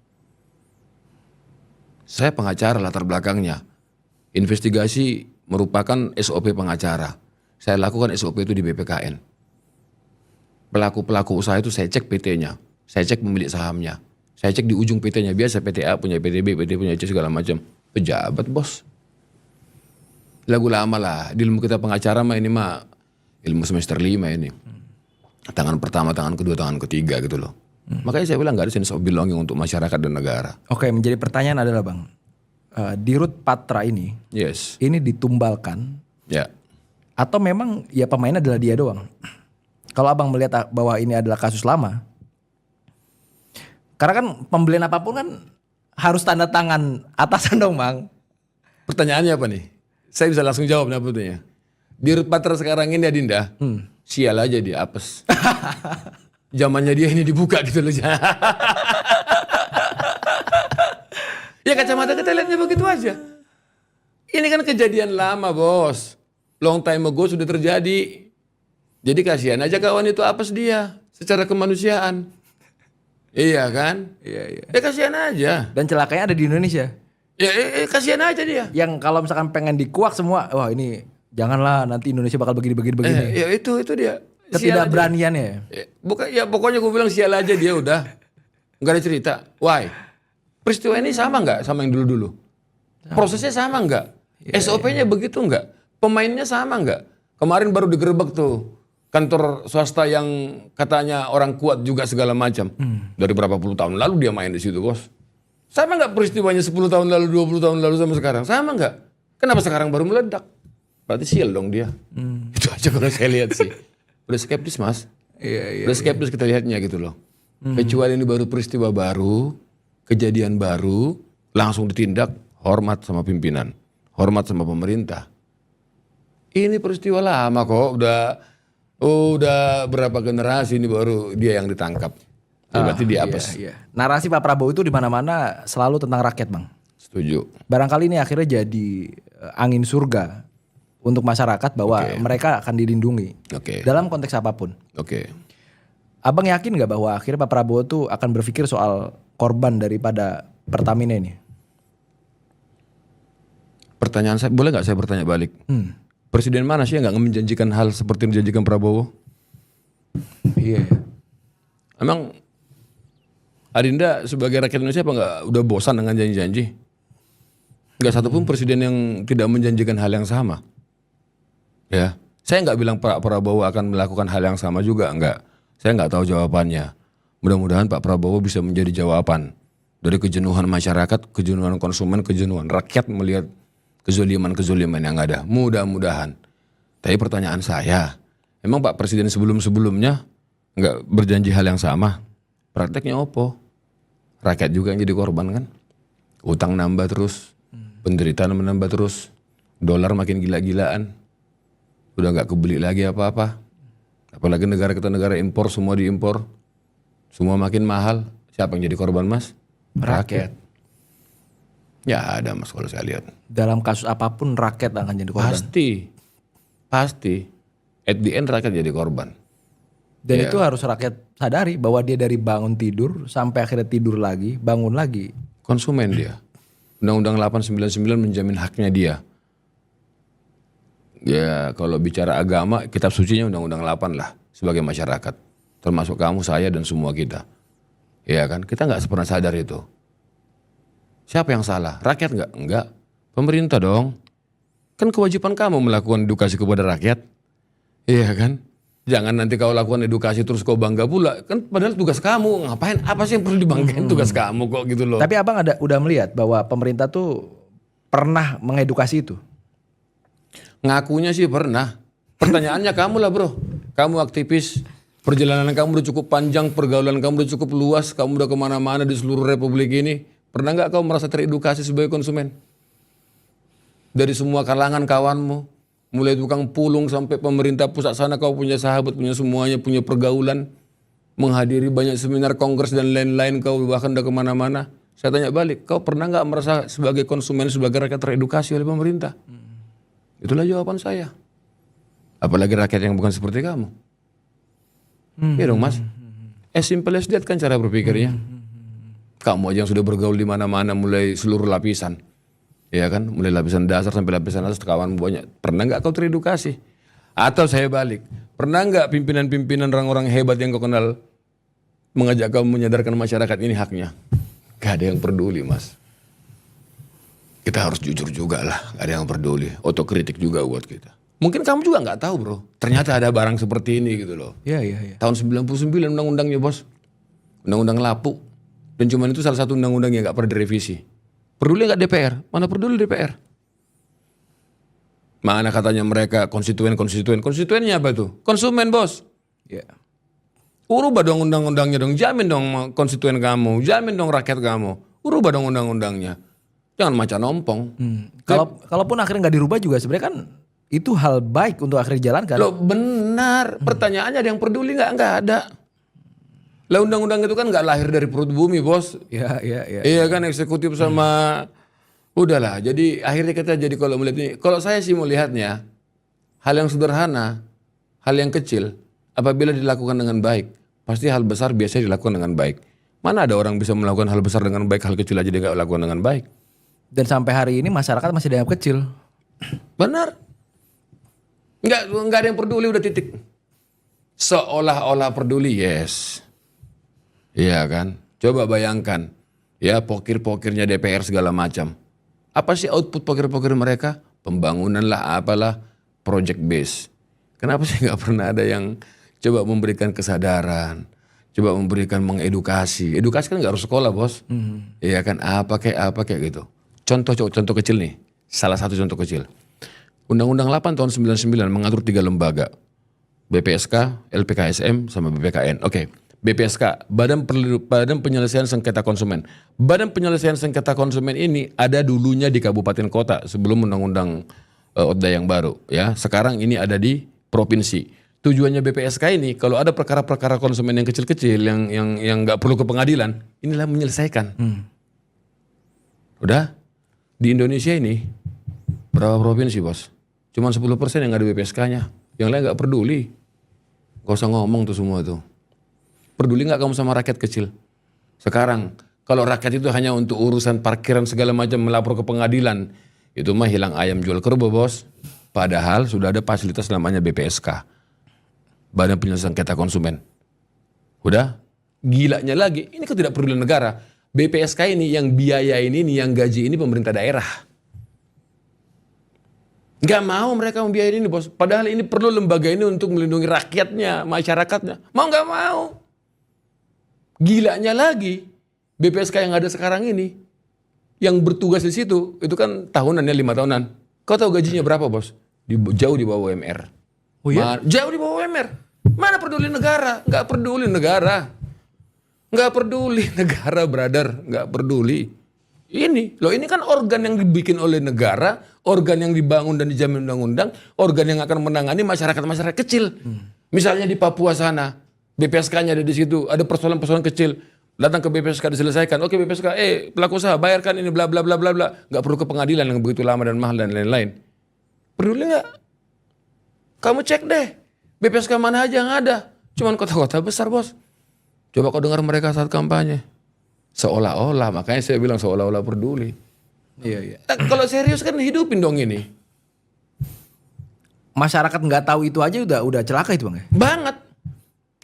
Saya pengacara latar belakangnya. Investigasi merupakan SOP pengacara. Saya lakukan SOP itu di BPKN. Pelaku-pelaku usaha itu saya cek PT-nya. Saya cek pemilik sahamnya. Saya cek di ujung PT-nya. Biasa PT A punya PT B, PT punya C segala macam. Pejabat bos. Lagu lama lah. Di ilmu kita pengacara mah ini mah ilmu semester 5 ini. Tangan pertama, tangan kedua, tangan ketiga gitu loh. Makanya saya bilang gak ada sense of belonging untuk masyarakat dan negara. Oke, menjadi pertanyaan adalah bang. Di Rut Patra ini. Yes. Ini ditumbalkan. Ya. Atau memang ya pemainnya adalah dia doang. Kalau abang melihat bahwa ini adalah kasus lama. Karena kan pembelian apapun kan harus tanda tangan atasan dong bang. Pertanyaannya apa nih? Saya bisa langsung jawab nih betulnya. Di Patra sekarang ini Adinda, sial aja dia apes. Zamannya dia ini dibuka gitu loh. Ya kacamata kita lihatnya begitu aja. Ini kan kejadian lama bos. Long time ago sudah terjadi. Jadi kasihan aja kawan itu apes dia. Secara kemanusiaan. Iya kan? Iya. Ya kasihan aja. Dan celakanya ada di Indonesia. Ya kasihan aja dia. Yang kalau misalkan pengen dikuak semua, wah ini janganlah nanti Indonesia bakal begini. Ya itu dia. Ketidakberaniannya. Pokoknya gue bilang sial aja dia udah. Nggak ada cerita. Why? Peristiwa ini sama nggak sama yang dulu-dulu? Prosesnya sama nggak? SOP-nya begitu nggak? Pemainnya sama nggak? Kemarin baru digerebek tuh kantor swasta yang katanya orang kuat juga segala macam. Dari berapa puluh tahun lalu dia main di situ bos. Sama nggak peristiwanya 10 tahun lalu, 20 tahun lalu sama sekarang? Sama nggak? Kenapa sekarang baru meledak? Berarti sial dong dia. Itu aja kalau saya lihat sih. Udah skeptis mas. Iya. Udah skeptis kita lihatnya gitu loh. Kecuali ini baru peristiwa baru, kejadian baru, langsung ditindak, hormat sama pimpinan, hormat sama pemerintah. Ini peristiwa lama kok, udah berapa generasi ini baru dia yang ditangkap. Berarti dia apes. Iya. Narasi Pak Prabowo itu di mana-mana selalu tentang rakyat, Bang. Setuju. Barangkali ini akhirnya jadi angin surga untuk masyarakat bahwa mereka akan dilindungi. Dalam konteks apapun. Abang yakin nggak bahwa akhirnya Pak Prabowo tuh akan berpikir soal korban daripada Pertamina ini? Pertanyaan saya, boleh nggak saya bertanya balik? Presiden mana sih yang nggak menjanjikan hal seperti yang dijanjikan Prabowo? Iya. Emang Adinda sebagai rakyat Indonesia apa nggak udah bosan dengan janji-janji? Nggak satupun presiden yang tidak menjanjikan hal yang sama. Ya, saya nggak bilang Pak Prabowo akan melakukan hal yang sama juga, enggak. Saya nggak tahu jawabannya. Mudah-mudahan Pak Prabowo bisa menjadi jawaban dari kejenuhan masyarakat, kejenuhan konsumen, kejenuhan rakyat melihat kezoliman yang ada. Mudah-mudahan. Tapi pertanyaan saya, emang Pak Presiden sebelum-sebelumnya nggak berjanji hal yang sama? Prakteknya opo? Rakyat juga yang jadi korban kan? Utang nambah terus, penderitaan menambah terus, dolar makin gila-gilaan, udah nggak kebeli lagi apa-apa. Apalagi negara kita negara impor, semua diimpor, semua makin mahal. Siapa yang jadi korban mas? Rakyat. Ya ada mas kalau saya lihat. Dalam kasus apapun rakyat akan jadi korban. Pasti. At the end rakyat jadi korban. Dan itu harus rakyat sadari bahwa dia dari bangun tidur sampai akhirnya tidur lagi, bangun lagi. Konsumen dia. Undang-Undang 899 menjamin haknya dia. Ya kalau bicara agama, kitab sucinya Undang-Undang 8 lah sebagai masyarakat. Termasuk kamu, saya dan semua kita. Ya kan, kita nggak pernah sadar itu. Siapa yang salah? Rakyat nggak? Enggak. Pemerintah dong. Kan kewajiban kamu melakukan edukasi kepada rakyat. Iya kan? Jangan nanti kau lakukan edukasi terus kau bangga pula. Kan padahal tugas kamu. Ngapain? Apa sih yang perlu dibanggain tugas kamu kok gitu loh. Tapi abang udah melihat bahwa pemerintah tuh pernah mengedukasi itu? Ngakunya sih pernah. Pertanyaannya kamu lah bro. Kamu aktivis. Perjalanan kamu udah cukup panjang. Pergaulan kamu udah cukup luas. Kamu udah kemana-mana di seluruh republik ini. Pernah gak kau merasa teredukasi sebagai konsumen? Dari semua kalangan kawanmu. Mulai tukang pulung sampai pemerintah pusat sana kau punya sahabat, punya semuanya, punya pergaulan. Menghadiri banyak seminar, kongres dan lain-lain, kau bahkan udah kemana-mana. Saya tanya balik, kau pernah gak merasa sebagai konsumen, sebagai rakyat teredukasi oleh pemerintah? Itulah jawaban saya. Apalagi rakyat yang bukan seperti kamu. Iya dong mas. As simple as that kan cara berpikirnya. Kamu aja yang sudah bergaul di mana-mana mulai seluruh lapisan. Ya kan, mulai lapisan dasar sampai lapisan atas kawan banyak. Pernah nggak kau teredukasi? Atau saya balik, pernah nggak pimpinan-pimpinan orang-orang hebat yang kau kenal mengajak kamu menyadarkan masyarakat ini haknya? Gak ada yang peduli mas. Kita harus jujur juga lah, gak ada yang peduli. Otokritik juga buat kita. Mungkin kamu juga nggak tahu bro, ternyata ada barang seperti ini gitu loh. Iya. Tahun 99 undang-undangnya bos, undang-undang Lapu. Dan cuman itu salah satu undang-undang yang gak pernah direvisi. Peduli nggak DPR? Mana peduli DPR? Mana katanya mereka konstituen. Konstituennya apa tuh? Konsumen bos. Iya. Urubah dong undang-undangnya dong. Jamin dong konstituen kamu. Jamin dong rakyat kamu. Urubah dong undang-undangnya. Jangan macan ompong. Kalaupun akhirnya nggak dirubah juga sebenarnya kan itu hal baik untuk akhirnya dijalankan. Loh benar, pertanyaannya ada yang peduli nggak? Nggak ada. Lah undang-undang itu kan nggak lahir dari perut bumi, bos. Ya. Iya kan, eksekutif sama udahlah. Jadi akhirnya kita jadi kalau melihat ini, kalau saya sih melihatnya hal yang sederhana, hal yang kecil, apabila dilakukan dengan baik, pasti hal besar biasanya dilakukan dengan baik. Mana ada orang bisa melakukan hal besar dengan baik, hal kecil aja dia nggak lakukan dengan baik. Dan sampai hari ini masyarakat masih dianggap kecil. Benar. Nggak ada yang peduli, udah titik. Seolah-olah peduli, yes. Iya kan? Coba bayangkan, ya pokir-pokirnya DPR segala macam. Apa sih output pokir-pokir mereka? Pembangunan lah, apalah, project base. Kenapa sih nggak pernah ada yang coba memberikan kesadaran, coba memberikan mengedukasi. Edukasi kan nggak harus sekolah, bos. Iya kan? Apa kayak gitu. Contoh kecil nih. Salah satu contoh kecil. Undang-Undang 8 tahun 99 mengatur 3 lembaga. BPSK, LPKSM, sama BPKN. Oke. BPSK, Badan Penyelesaian Sengketa Konsumen. Badan Penyelesaian Sengketa Konsumen ini ada dulunya di kabupaten kota sebelum undang-undang Odda yang baru. Ya, sekarang ini ada di provinsi. Tujuannya BPSK ini, kalau ada perkara-perkara konsumen yang kecil-kecil, yang nggak perlu ke pengadilan, inilah menyelesaikan. Udah, di Indonesia ini berapa provinsi, bos? Cuma 10% yang ada BPSK-nya. Yang lain nggak peduli. Gak usah ngomong tuh semua tuh. Peduli nggak kamu sama rakyat kecil? Sekarang kalau rakyat itu hanya untuk urusan parkiran segala macam melapor ke pengadilan, itu mah hilang ayam jual kerbo, bos. Padahal sudah ada fasilitas namanya BPSK, Badan Penyelesaian Sengketa Konsumen. Udah, gilanya lagi, ini ketidakpedulian negara. BPSK ini yang biaya ini yang gaji ini pemerintah daerah. Nggak mau mereka membiayai ini, bos. Padahal ini perlu lembaga ini untuk melindungi rakyatnya, masyarakatnya. Mau nggak mau. Gilanya lagi, BPSK yang ada sekarang ini, yang bertugas di situ, itu kan tahunannya 5 tahunan. Kau tahu gajinya berapa, bos? Jauh di bawah UMR. Oh iya? Jauh di bawah UMR. Mana peduli negara? Nggak peduli negara. Nggak peduli negara, brother. Nggak peduli. Ini kan organ yang dibikin oleh negara, organ yang dibangun dan dijamin undang-undang, organ yang akan menangani masyarakat-masyarakat kecil. Misalnya di Papua sana, BPSK-nya ada di situ, ada persoalan-persoalan kecil, datang ke BPSK diselesaikan. Oke BPSK, pelaku usaha bayarkan ini bla bla bla bla bla. Nggak perlu ke pengadilan yang begitu lama dan mahal dan lain-lain. Peduli nggak? Kamu cek deh, BPSK mana aja yang ada. Cuman kota-kota besar, bos. Coba kau dengar mereka saat kampanye. Seolah-olah, makanya saya bilang seolah-olah peduli. Iya. Kalau serius kan hidupin dong ini. Masyarakat nggak tahu itu aja udah celaka itu, Bang ya? Banget.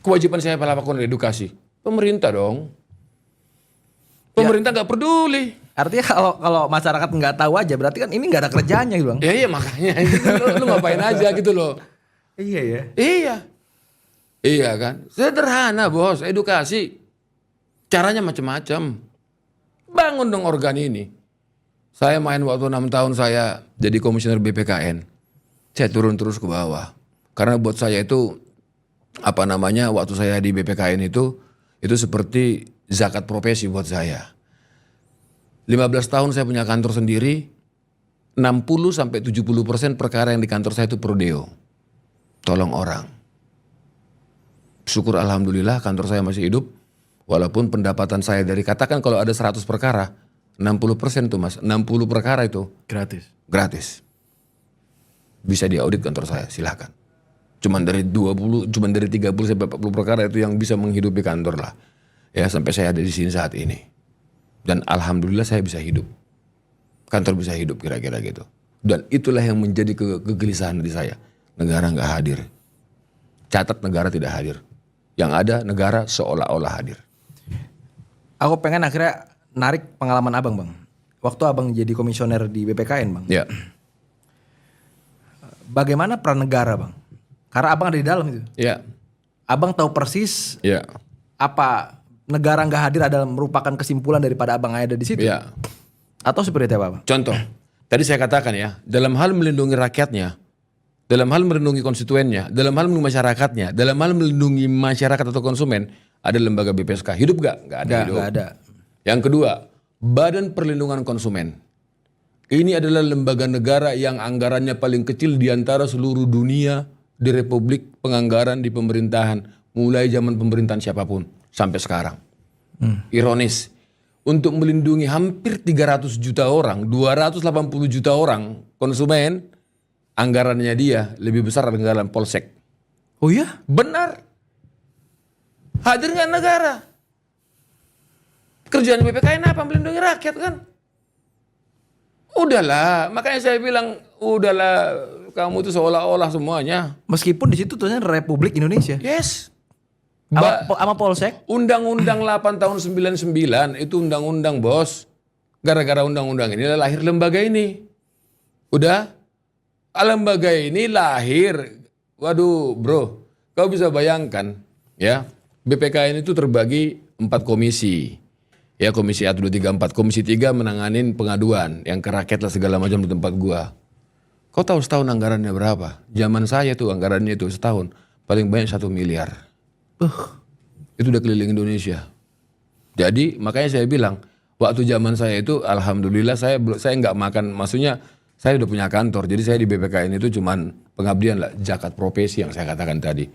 Kewajiban saya melakukan edukasi. Pemerintah dong. Pemerintah nggak peduli. Artinya kalau masyarakat nggak tahu aja berarti kan ini nggak ada kerjaannya gitu, Bang. Iya makanya lu ngapain aja gitu loh. Iya ya. Iya kan. Sederhana, bos, edukasi. Caranya macam-macam. Bangun dong organ ini. Saya main waktu 6 tahun saya jadi komisioner BPKN. Saya turun terus ke bawah. Karena buat saya itu waktu saya di BPKN itu seperti zakat profesi buat saya. 15 tahun saya punya kantor sendiri, 60-70% perkara yang di kantor saya itu prodeo. Tolong orang. Syukur alhamdulillah kantor saya masih hidup. Walaupun pendapatan saya dari katakan kalau ada 100 perkara, 60% tuh mas, 60 perkara itu gratis. Bisa diaudit kantor saya, silakan. Cuman dari 30 sampai 40 perkara itu yang bisa menghidupi kantor lah. Ya sampai saya ada di sini saat ini. Dan alhamdulillah saya bisa hidup. Kantor bisa hidup kira-kira gitu. Dan itulah yang menjadi kegelisahan di saya. Negara nggak hadir. Catat negara tidak hadir. Yang ada negara seolah-olah hadir. Aku pengen akhirnya narik pengalaman abang, Bang. Waktu abang jadi komisioner di BPKN, Bang. Ya. Bagaimana peran negara, Bang? Karena abang ada di dalam itu. Ya. Abang tahu persis Ya. apa negara nggak hadir adalah merupakan kesimpulan daripada abang ada di situ. Ya. Atau seperti apa, Bang? Contoh, tadi saya katakan ya, dalam hal melindungi rakyatnya, dalam hal melindungi konstituennya, dalam hal melindungi masyarakatnya, dalam hal melindungi masyarakat atau konsumen, ada lembaga BPSK. Hidup gak? Gak ada hidup. Nggak ada. Yang kedua, Badan Perlindungan Konsumen. Ini adalah lembaga negara yang anggarannya paling kecil di antara seluruh dunia di Republik penganggaran di pemerintahan. Mulai zaman pemerintahan siapapun sampai sekarang. Ironis. Untuk melindungi hampir 300 juta orang, 280 juta orang konsumen, anggarannya dia lebih besar dari anggaran Polsek. Oh iya? Benar. Hadir nggak negara? Kerjaan BPKN apa? Melindungi rakyat kan? Udahlah, makanya saya bilang udahlah, kamu itu seolah-olah semuanya. Meskipun di situ tulisannya Republik Indonesia. Yes. Sama Polsek. Undang-undang 8 tahun 99 itu undang-undang, Bos. Gara-gara undang-undang ini lahir lembaga ini. Udah? Lembaga ini lahir. Waduh, Bro. Kau bisa bayangkan ya, BPKN itu terbagi 4 komisi. Ya, komisi 1, 2, 3, 4. Komisi 3 menanganin pengaduan yang ke rakyat lah segala macam di tempat gua. Kau tahu setahun anggarannya berapa? Zaman saya tuh anggarannya itu setahun paling banyak 1 miliar. Itu udah keliling Indonesia. Jadi makanya saya bilang waktu zaman saya itu alhamdulillah saya nggak makan, maksudnya saya udah punya kantor. Jadi saya di BPKN itu cuman pengabdian lah, zakat profesi yang saya katakan tadi.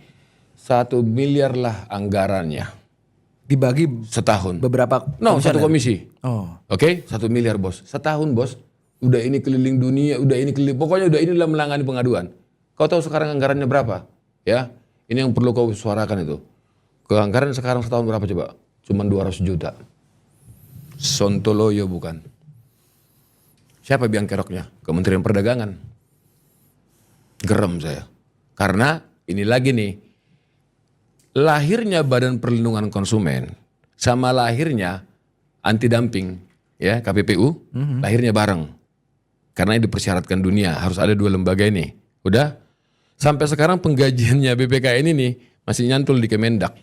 1 miliar lah anggarannya. Dibagi Setahun. beberapa No, komisioner. satu komisi. Oh. Oke, 1 miliar, Bos. Setahun, Bos. Udah ini keliling dunia, udah ini keliling, pokoknya udah inilah melangani pengaduan. Kau tahu sekarang anggarannya berapa? Ya, ini yang perlu kau suarakan itu. Anggaran sekarang setahun berapa coba? Cuman 200 juta. Sontoloyo bukan. Siapa biang keroknya? Kementerian Perdagangan. Gerem saya. Karena ini lagi nih, lahirnya Badan Perlindungan Konsumen sama lahirnya anti dumping ya KPPU lahirnya bareng. Karena dipersyaratkan dunia harus ada 2 lembaga ini. Udah? Sampai sekarang penggajiannya BPKN ini masih nyantul di Kemendak.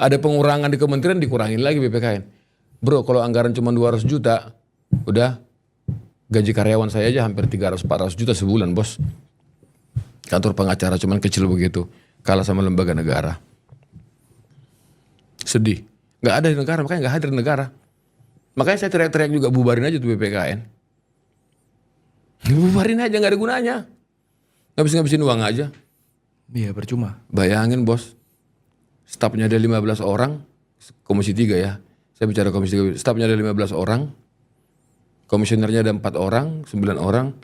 Ada pengurangan di kementerian, dikurangin lagi BPKN. Bro, kalau anggaran cuma 200 juta, udah gaji karyawan saya aja hampir 300-400 juta sebulan, Bos. Kantor pengacara cuman kecil begitu. Kalah sama lembaga negara. Sedih. Nggak ada di negara, makanya nggak hadir di negara. Makanya saya teriak-teriak juga, bubarin aja tuh BPKN. Bubarin aja, nggak ada gunanya. Ngabis-ngabisin uang aja. Iya, percuma. Bayangin, Bos. Stafnya ada 15 orang. Komisi 3 ya. Saya bicara komisi 3. Stafnya ada 15 orang. Komisionernya ada 4 orang, 9 orang.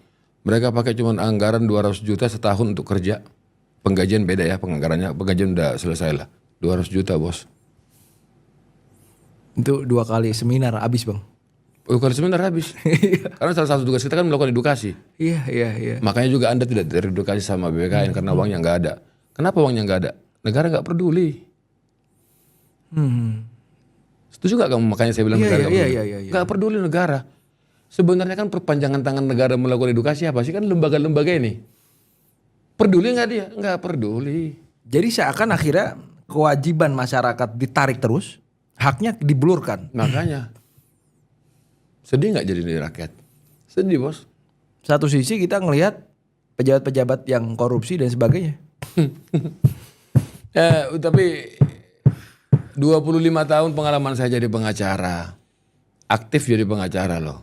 Mereka pakai cuma anggaran 200 juta setahun untuk kerja. Penggajian beda ya, penganggarannya. Penggajian udah selesai lah. 200 juta, Bos. Itu 2 kali seminar habis, Bang. Kalau seminar habis. Karena salah satu tugas kita kan melakukan edukasi. Iya. Makanya juga Anda tidak teredukasi sama BPKN karena uangnya nggak ada. Kenapa uangnya nggak ada? Negara nggak peduli. Setuju nggak kamu? Makanya saya bilang negara nggak peduli. Iya. Nggak peduli negara. Sebenarnya kan perpanjangan tangan negara melakukan edukasi apa sih? Kan lembaga-lembaga ini. Peduli nggak dia? Nggak peduli. Jadi seakan akhirnya kewajiban masyarakat ditarik terus, haknya dibelurkan. Makanya. Sedih nggak jadi dari rakyat? Sedih, Bos. Satu sisi kita ngelihat pejabat-pejabat yang korupsi dan sebagainya. Tapi 25 tahun pengalaman saya jadi pengacara. Aktif jadi pengacara loh.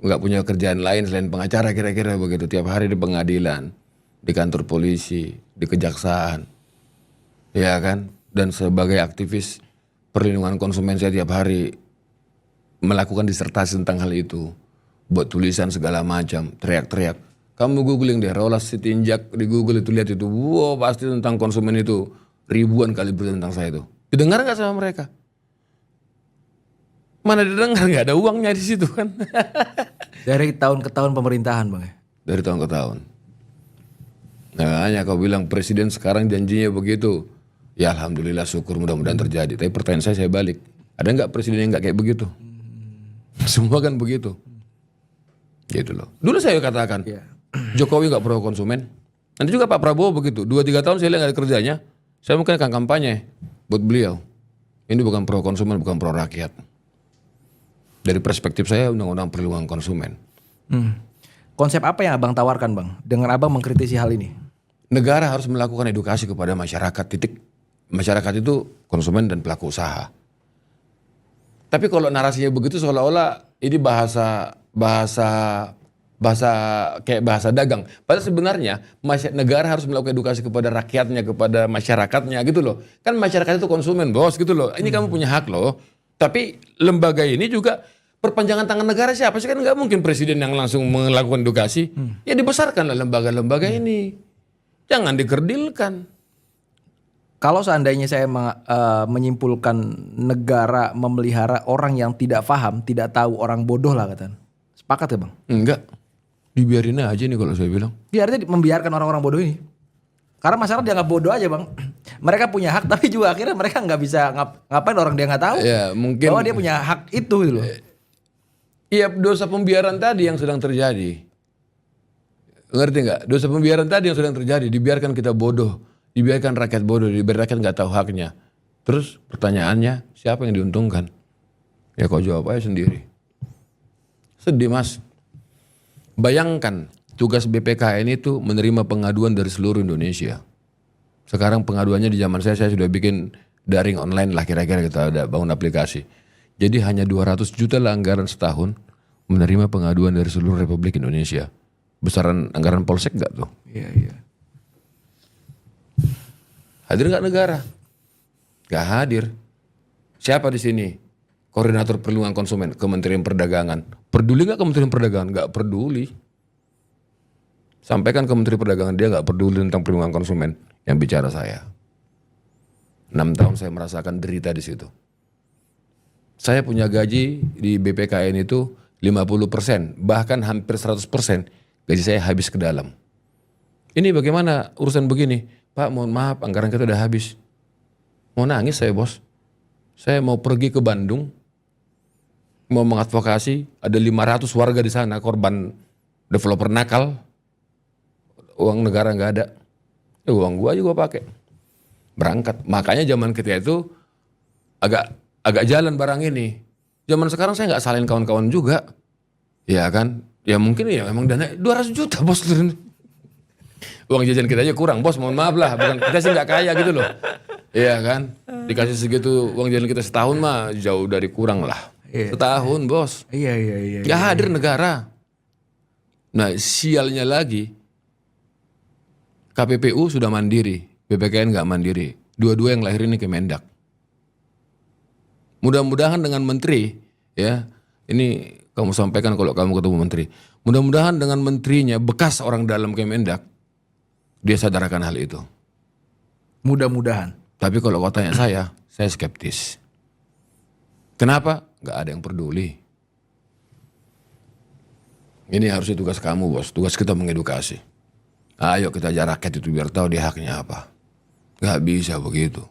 Nggak punya kerjaan lain selain pengacara kira-kira begitu. Tiap hari di pengadilan, di kantor polisi, di kejaksaan. Ya kan? Dan sebagai aktivis perlindungan konsumen saya tiap hari melakukan disertasi tentang hal itu. Buat tulisan segala macam, teriak-teriak. Kamu googling deh, Rolas Sitinjak di Google itu, lihat itu. Wow, pasti tentang konsumen itu. Ribuan kali berita tentang saya itu. Didengar nggak sama mereka? Mana didengar, nggak ada uangnya di situ kan? Dari tahun ke tahun pemerintahan, Bang. Dari tahun ke tahun. Nah, hanya kau bilang presiden sekarang janjinya begitu. Ya alhamdulillah, syukur, mudah-mudahan terjadi. Tapi pertanyaan saya balik. Ada nggak presiden yang nggak kayak begitu? Semua kan begitu. Gitu loh. Dulu saya katakan, Jokowi nggak pro konsumen. Nanti juga Pak Prabowo begitu. 2-3 tahun saya lihat nggak ada kerjanya. Saya mungkin akan kampanye buat beliau. Ini bukan pro konsumen, bukan pro rakyat. Dari perspektif saya undang-undang perlindungan konsumen. Konsep apa yang Abang tawarkan, Bang? Dengan Abang mengkritisi hal ini. Negara harus melakukan edukasi kepada masyarakat, titik. Masyarakat itu konsumen dan pelaku usaha. Tapi kalau narasinya begitu seolah-olah ini bahasa bahasa bahasa kayak bahasa dagang. Padahal sebenarnya negara harus melakukan edukasi kepada rakyatnya, kepada masyarakatnya gitu loh. Kan masyarakat itu konsumen, bos, gitu loh. Ini kamu punya hak loh. Tapi lembaga ini juga perpanjangan tangan negara siapa sih? Kan nggak mungkin presiden yang langsung melakukan edukasi. Ya dibesarkanlah lembaga-lembaga ini. Jangan dikerdilkan. Kalau seandainya saya menyimpulkan negara memelihara orang yang tidak paham, tidak tahu, orang bodoh lah katanya. Sepakat ya bang? Enggak. Dibiarin aja nih kalau saya bilang. Biarnya membiarkan orang-orang bodoh ini. Karena masyarakat dianggap bodoh aja bang. Mereka punya hak tapi juga akhirnya mereka nggak bisa ngapain orang dia nggak tahu. Ya, mungkin bahwa dia punya hak itu gitu loh. Iya, dosa pembiaran tadi yang sedang terjadi. Ngerti nggak? Dosa pembiaran tadi yang sedang terjadi. Dibiarkan kita bodoh. Dibiarkan rakyat bodoh. Dibiarkan rakyat nggak tahu haknya. Terus pertanyaannya, siapa yang diuntungkan? Ya kau jawab aja sendiri. Sedih mas. Bayangkan tugas BPKN itu menerima pengaduan dari seluruh Indonesia. Sekarang pengaduannya di zaman saya sudah bikin daring online lah, kira-kira kita ada bangun aplikasi. Jadi hanya 200 juta lah anggaran setahun menerima pengaduan dari seluruh Republik Indonesia. Besaran anggaran Polsek gak tuh? Iya, iya. Hadir gak negara? Gak hadir. Siapa di sini? Koordinator Perlindungan Konsumen, Kementerian Perdagangan. Peduli gak Kementerian Perdagangan? Gak peduli. Sampaikan ke Menteri Perdagangan, dia gak peduli tentang perlindungan konsumen. Yang bicara saya. 6 tahun saya merasakan derita di situ. Saya punya gaji di BPKN itu 50%, bahkan hampir 100% gaji saya habis ke dalam. Ini bagaimana urusan begini? Pak, mohon maaf, anggaran kita udah habis. Mau nangis saya, bos. Saya mau pergi ke Bandung, mau mengadvokasi, ada 500 warga di sana korban developer nakal. Uang negara nggak ada. Uang gua juga pakai. Berangkat. Makanya zaman ketika itu agak jalan barang ini. Zaman sekarang saya nggak salahin kawan-kawan juga. Ya kan? Ya mungkin ya memang dana 200 juta bos. Uang jajan kita aja kurang bos, mohon maaf lah. Bukan kita sih nggak kaya gitu loh. Iya kan? Dikasih segitu uang jajan kita setahun mah jauh dari kurang lah. Setahun bos. Iya. Nggak hadir negara. Nah sialnya lagi. KPPU sudah mandiri, BPKN nggak mandiri. Dua-dua yang lahir ini Kemendak. Mudah-mudahan dengan menteri, ya ini kamu sampaikan kalau kamu ketemu menteri. Mudah-mudahan dengan menterinya bekas orang dalam Kemendak, dia sadarkan hal itu. Mudah-mudahan. Tapi kalau kau tanya saya skeptis. Kenapa? Nggak ada yang peduli. Ini harusnya tugas kamu bos, tugas kita mengedukasi. Ayo kita ajar rakyat itu biar tahu dia haknya apa. Gak bisa begitu.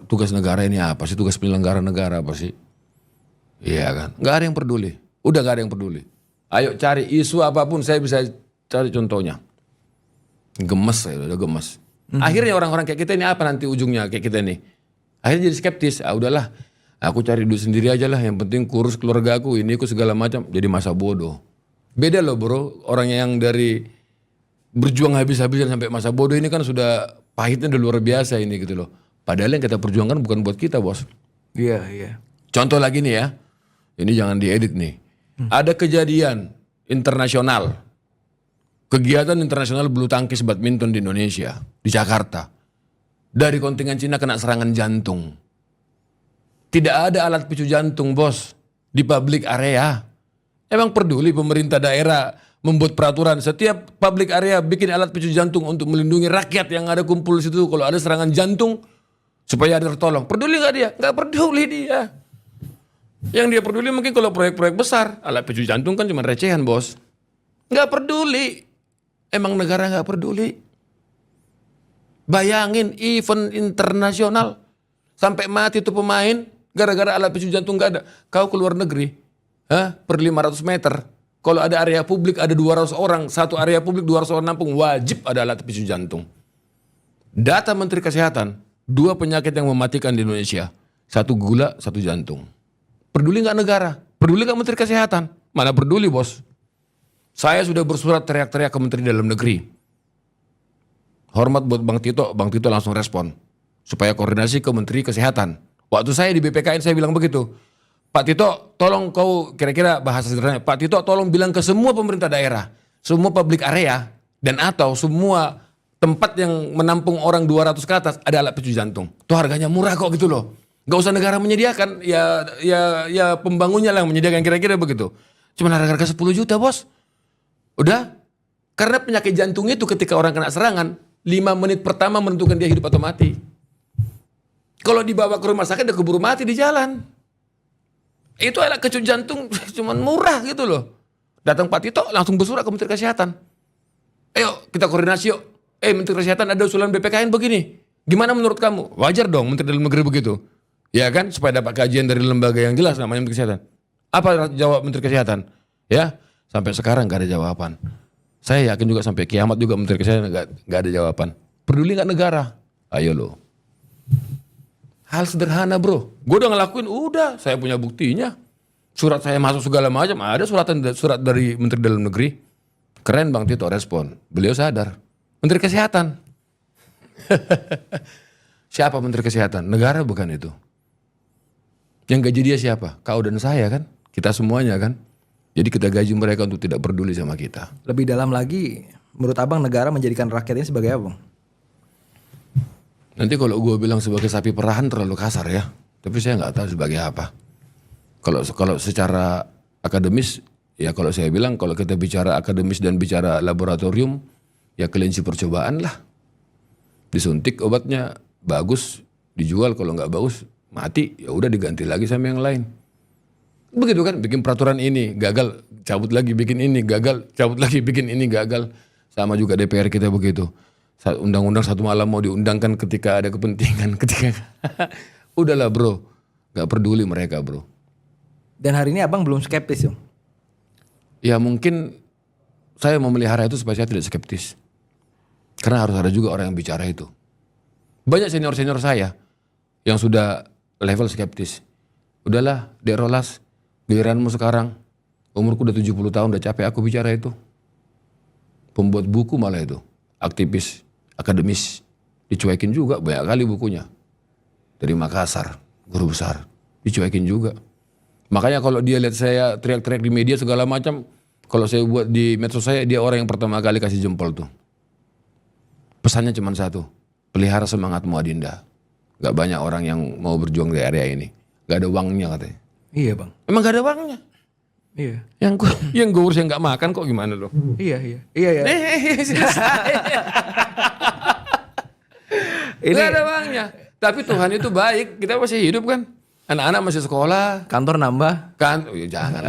Tugas negara ini apa sih? Tugas penyelenggara negara apa sih? Iya kan? Gak ada yang peduli. Udah gak ada yang peduli. Ayo cari isu apapun saya bisa cari contohnya. Gemes saya udah gemes. Akhirnya orang-orang kayak kita ini apa nanti ujungnya kayak kita nih? Akhirnya jadi skeptis. Ah udahlah. Aku cari duit sendiri aja lah. Yang penting kurus keluarga aku. Ini aku segala macam. Jadi masa bodoh. Beda loh bro. Orang yang dari berjuang habis-habisan sampai masa bodoh ini kan sudah pahitnya udah luar biasa ini gitu loh. Padahal yang kita perjuangkan bukan buat kita bos. Iya. Contoh lagi nih ya. Ini jangan diedit nih. Ada kejadian internasional. Kegiatan internasional bulu tangkis badminton di Indonesia. Di Jakarta. Dari kontingen Cina kena serangan jantung. Tidak ada alat picu jantung bos. Di public area. Emang peduli pemerintah daerah membuat peraturan setiap public area bikin alat picu jantung untuk melindungi rakyat yang ada kumpul di situ kalau ada serangan jantung supaya ada tertolong. Peduli nggak dia? Nggak peduli dia. Yang dia peduli mungkin kalau proyek-proyek besar, alat picu jantung kan cuma recehan bos. Nggak peduli. Emang negara nggak peduli. Bayangin event internasional sampai mati tuh pemain gara-gara alat picu jantung nggak ada. Kau keluar negeri, per 500 meter. Kalau ada area publik ada 200 orang, satu area publik 200 orang nampung, wajib ada alat picu jantung. Data Menteri Kesehatan, 2 penyakit yang mematikan di Indonesia. 1 gula, 1 jantung. Peduli nggak negara? Peduli nggak Menteri Kesehatan? Mana peduli bos? Saya sudah bersurat teriak-teriak ke Menteri Dalam Negeri. Hormat buat Bang Tito langsung respon. Supaya koordinasi ke Menteri Kesehatan. Waktu saya di BPKN saya bilang begitu. Pak Tito, tolong kau kira-kira bahasa sederhana. Pak Tito, tolong bilang ke semua pemerintah daerah, semua public area, dan atau semua tempat yang menampung orang 200 ke atas ada alat pencuci jantung. Itu harganya murah kok gitu loh. Gak usah negara menyediakan, ya pembangunnya lah yang menyediakan kira-kira begitu. Cuma harga 10 juta bos. Udah. Karena penyakit jantung itu ketika orang kena serangan, 5 menit pertama menentukan dia hidup atau mati. Kalau dibawa ke rumah sakit, dia keburu mati di jalan. Itu alat kecuci jantung cuman murah gitu loh. Datang Pak Tito langsung bersurat ke Menteri Kesehatan. Ayo kita koordinasi yuk. Menteri Kesehatan ada usulan BPKN begini. Gimana menurut kamu? Wajar dong Menteri Dalam Negeri begitu. Ya kan? Supaya dapat kajian dari lembaga yang jelas namanya Menteri Kesehatan. Apa jawab Menteri Kesehatan? Ya, sampai sekarang gak ada jawaban. Saya yakin juga sampai kiamat juga Menteri Kesehatan gak ada jawaban. Peduli gak negara? Ayo loh. Hal sederhana bro. Gue udah ngelakuin, udah. Saya punya buktinya. Surat saya masuk segala macam. Ada surat dari Menteri Dalam Negeri. Keren Bang Tito respon. Beliau sadar. Menteri Kesehatan. Siapa Menteri Kesehatan? Negara bukan itu. Yang gaji dia siapa? Kau dan saya kan. Kita semuanya kan. Jadi kita gaji mereka untuk tidak peduli sama kita. Lebih dalam lagi, menurut abang negara menjadikan rakyatnya sebagai apa bang? Nanti kalau gue bilang sebagai sapi perahan terlalu kasar ya. Tapi saya nggak tahu sebagai apa. Kalau secara akademis, ya kalau saya bilang kalau kita bicara akademis dan bicara laboratorium, ya kelinci percobaan lah. Disuntik obatnya bagus, dijual, kalau nggak bagus mati, ya udah diganti lagi sama yang lain. Begitu kan, bikin peraturan ini gagal, cabut lagi bikin ini gagal, cabut lagi bikin ini gagal. Sama juga DPR kita begitu. Undang-undang satu malam mau diundangkan ketika ada kepentingan, ketika udahlah bro, nggak peduli mereka bro. Dan hari ini abang belum skeptis dong? Ya mungkin saya memelihara itu supaya saya tidak skeptis. Karena harus ada juga orang yang bicara itu. Banyak senior-senior saya yang sudah level skeptis. Udahlah, Dek Rolas, giliranmu sekarang. Umurku udah 70 tahun, udah capek aku bicara itu. Pembuat buku malah itu. Aktivis, akademis. Dicuekin juga, banyak kali bukunya. Dari Makassar, guru besar. Dicuekin juga. Makanya kalau dia lihat saya teriak-teriak di media segala macam, kalau saya buat di medsos saya, dia orang yang pertama kali kasih jempol tuh. Pesannya cuma satu, pelihara semangatmu Adinda. Gak banyak orang yang mau berjuang di area ini. Gak ada uangnya katanya. Iya bang. Emang gak ada uangnya? Iya. Yang gue urus yang gak makan kok gimana loh? Iya. Gak ada uangnya. Tapi Tuhan itu baik, kita masih hidup kan. Anak-anak masih sekolah. Kantor nambah. Jangan.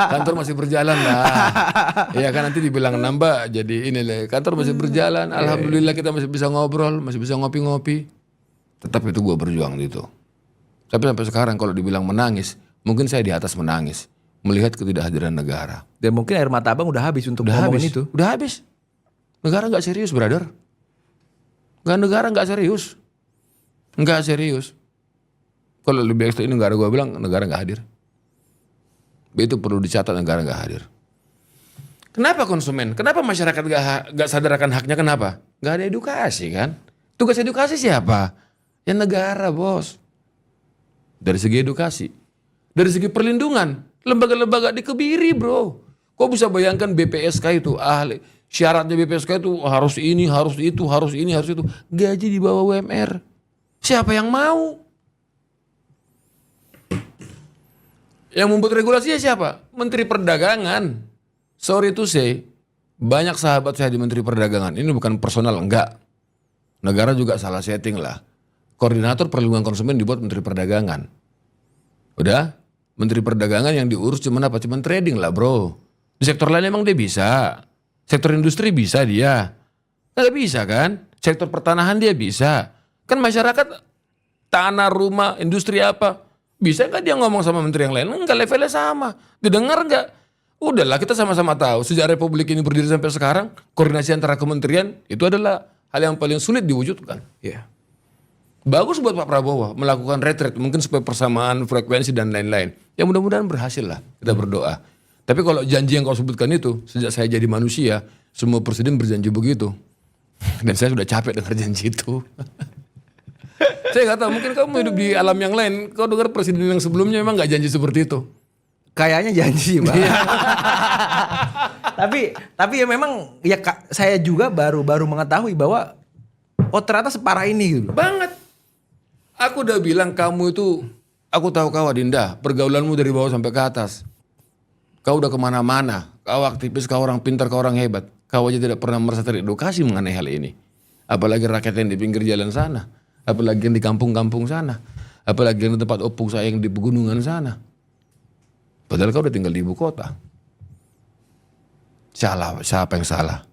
Kantor masih berjalan lah. Ya kan nanti dibilang nambah jadi ini lah. Kantor masih berjalan. Alhamdulillah kita masih bisa ngobrol, masih bisa ngopi-ngopi. Tetap itu gue berjuang gitu. Tapi sampai sekarang kalau dibilang menangis, mungkin saya di atas menangis melihat ketidakhadiran negara. Dan mungkin air mata abang udah habis untuk ngomongin itu. Udah habis. Negara nggak serius, brother. Negara nggak serius. Nggak serius. Kalau lebih ekstrim ini negara gue bilang negara nggak hadir. Itu perlu dicatat, negara nggak hadir. Kenapa konsumen? Kenapa masyarakat nggak sadar akan haknya? Kenapa? Nggak ada edukasi kan? Tugas edukasi siapa? Ya negara bos. Dari segi edukasi, dari segi perlindungan, lembaga-lembaga dikebiri bro. Kok bisa bayangkan BPSK itu ahli? Syaratnya BPSK itu harus ini, harus itu, harus ini, harus itu. Gaji di bawah UMR. Siapa yang mau? Yang membuat regulasinya siapa? Menteri Perdagangan. Sorry to say, banyak sahabat saya di Menteri Perdagangan. Ini bukan personal, enggak. Negara juga salah setting lah. Koordinator perlindungan konsumen dibuat Menteri Perdagangan. Udah, Menteri Perdagangan yang diurus cuman apa? Cuman trading lah bro. Di sektor lain emang dia bisa. Sektor industri bisa dia. Nggak bisa kan? Sektor pertanahan dia bisa. Kan masyarakat, tanah, rumah, industri apa? Bisa nggak dia ngomong sama menteri yang lain? Enggak, levelnya sama. Didengar nggak? Udahlah kita sama-sama tahu. Sejak Republik ini berdiri sampai sekarang, koordinasi antara kementerian itu adalah hal yang paling sulit diwujudkan. Iya. Bagus buat Pak Prabowo melakukan retreat, mungkin supaya persamaan frekuensi dan lain-lain. Ya mudah-mudahan berhasil lah, kita berdoa. Tapi kalau janji yang kau sebutkan itu, sejak saya jadi manusia, semua presiden berjanji begitu. Dan saya sudah capek dengar janji itu. Saya nggak tahu, mungkin kamu hidup di alam yang lain. Kau dengar presiden yang sebelumnya memang nggak janji seperti itu. Kayaknya janji, Bang. tapi ya memang ya saya juga baru mengetahui bahwa ternyata separah ini gitu. Banget. Aku udah bilang kamu itu, aku tahu kau Adinda, pergaulanmu dari bawah sampai ke atas. Kau udah kemana-mana, kau aktivis, kau orang pintar, kau orang hebat. Kau aja tidak pernah merasa teredukasi mengenai hal ini. Apalagi rakyat yang di pinggir jalan sana. Apalagi yang di kampung-kampung sana. Apalagi yang di tempat opung saya yang di pegunungan sana. Padahal kau udah tinggal di ibu kota. Salah, siapa yang salah?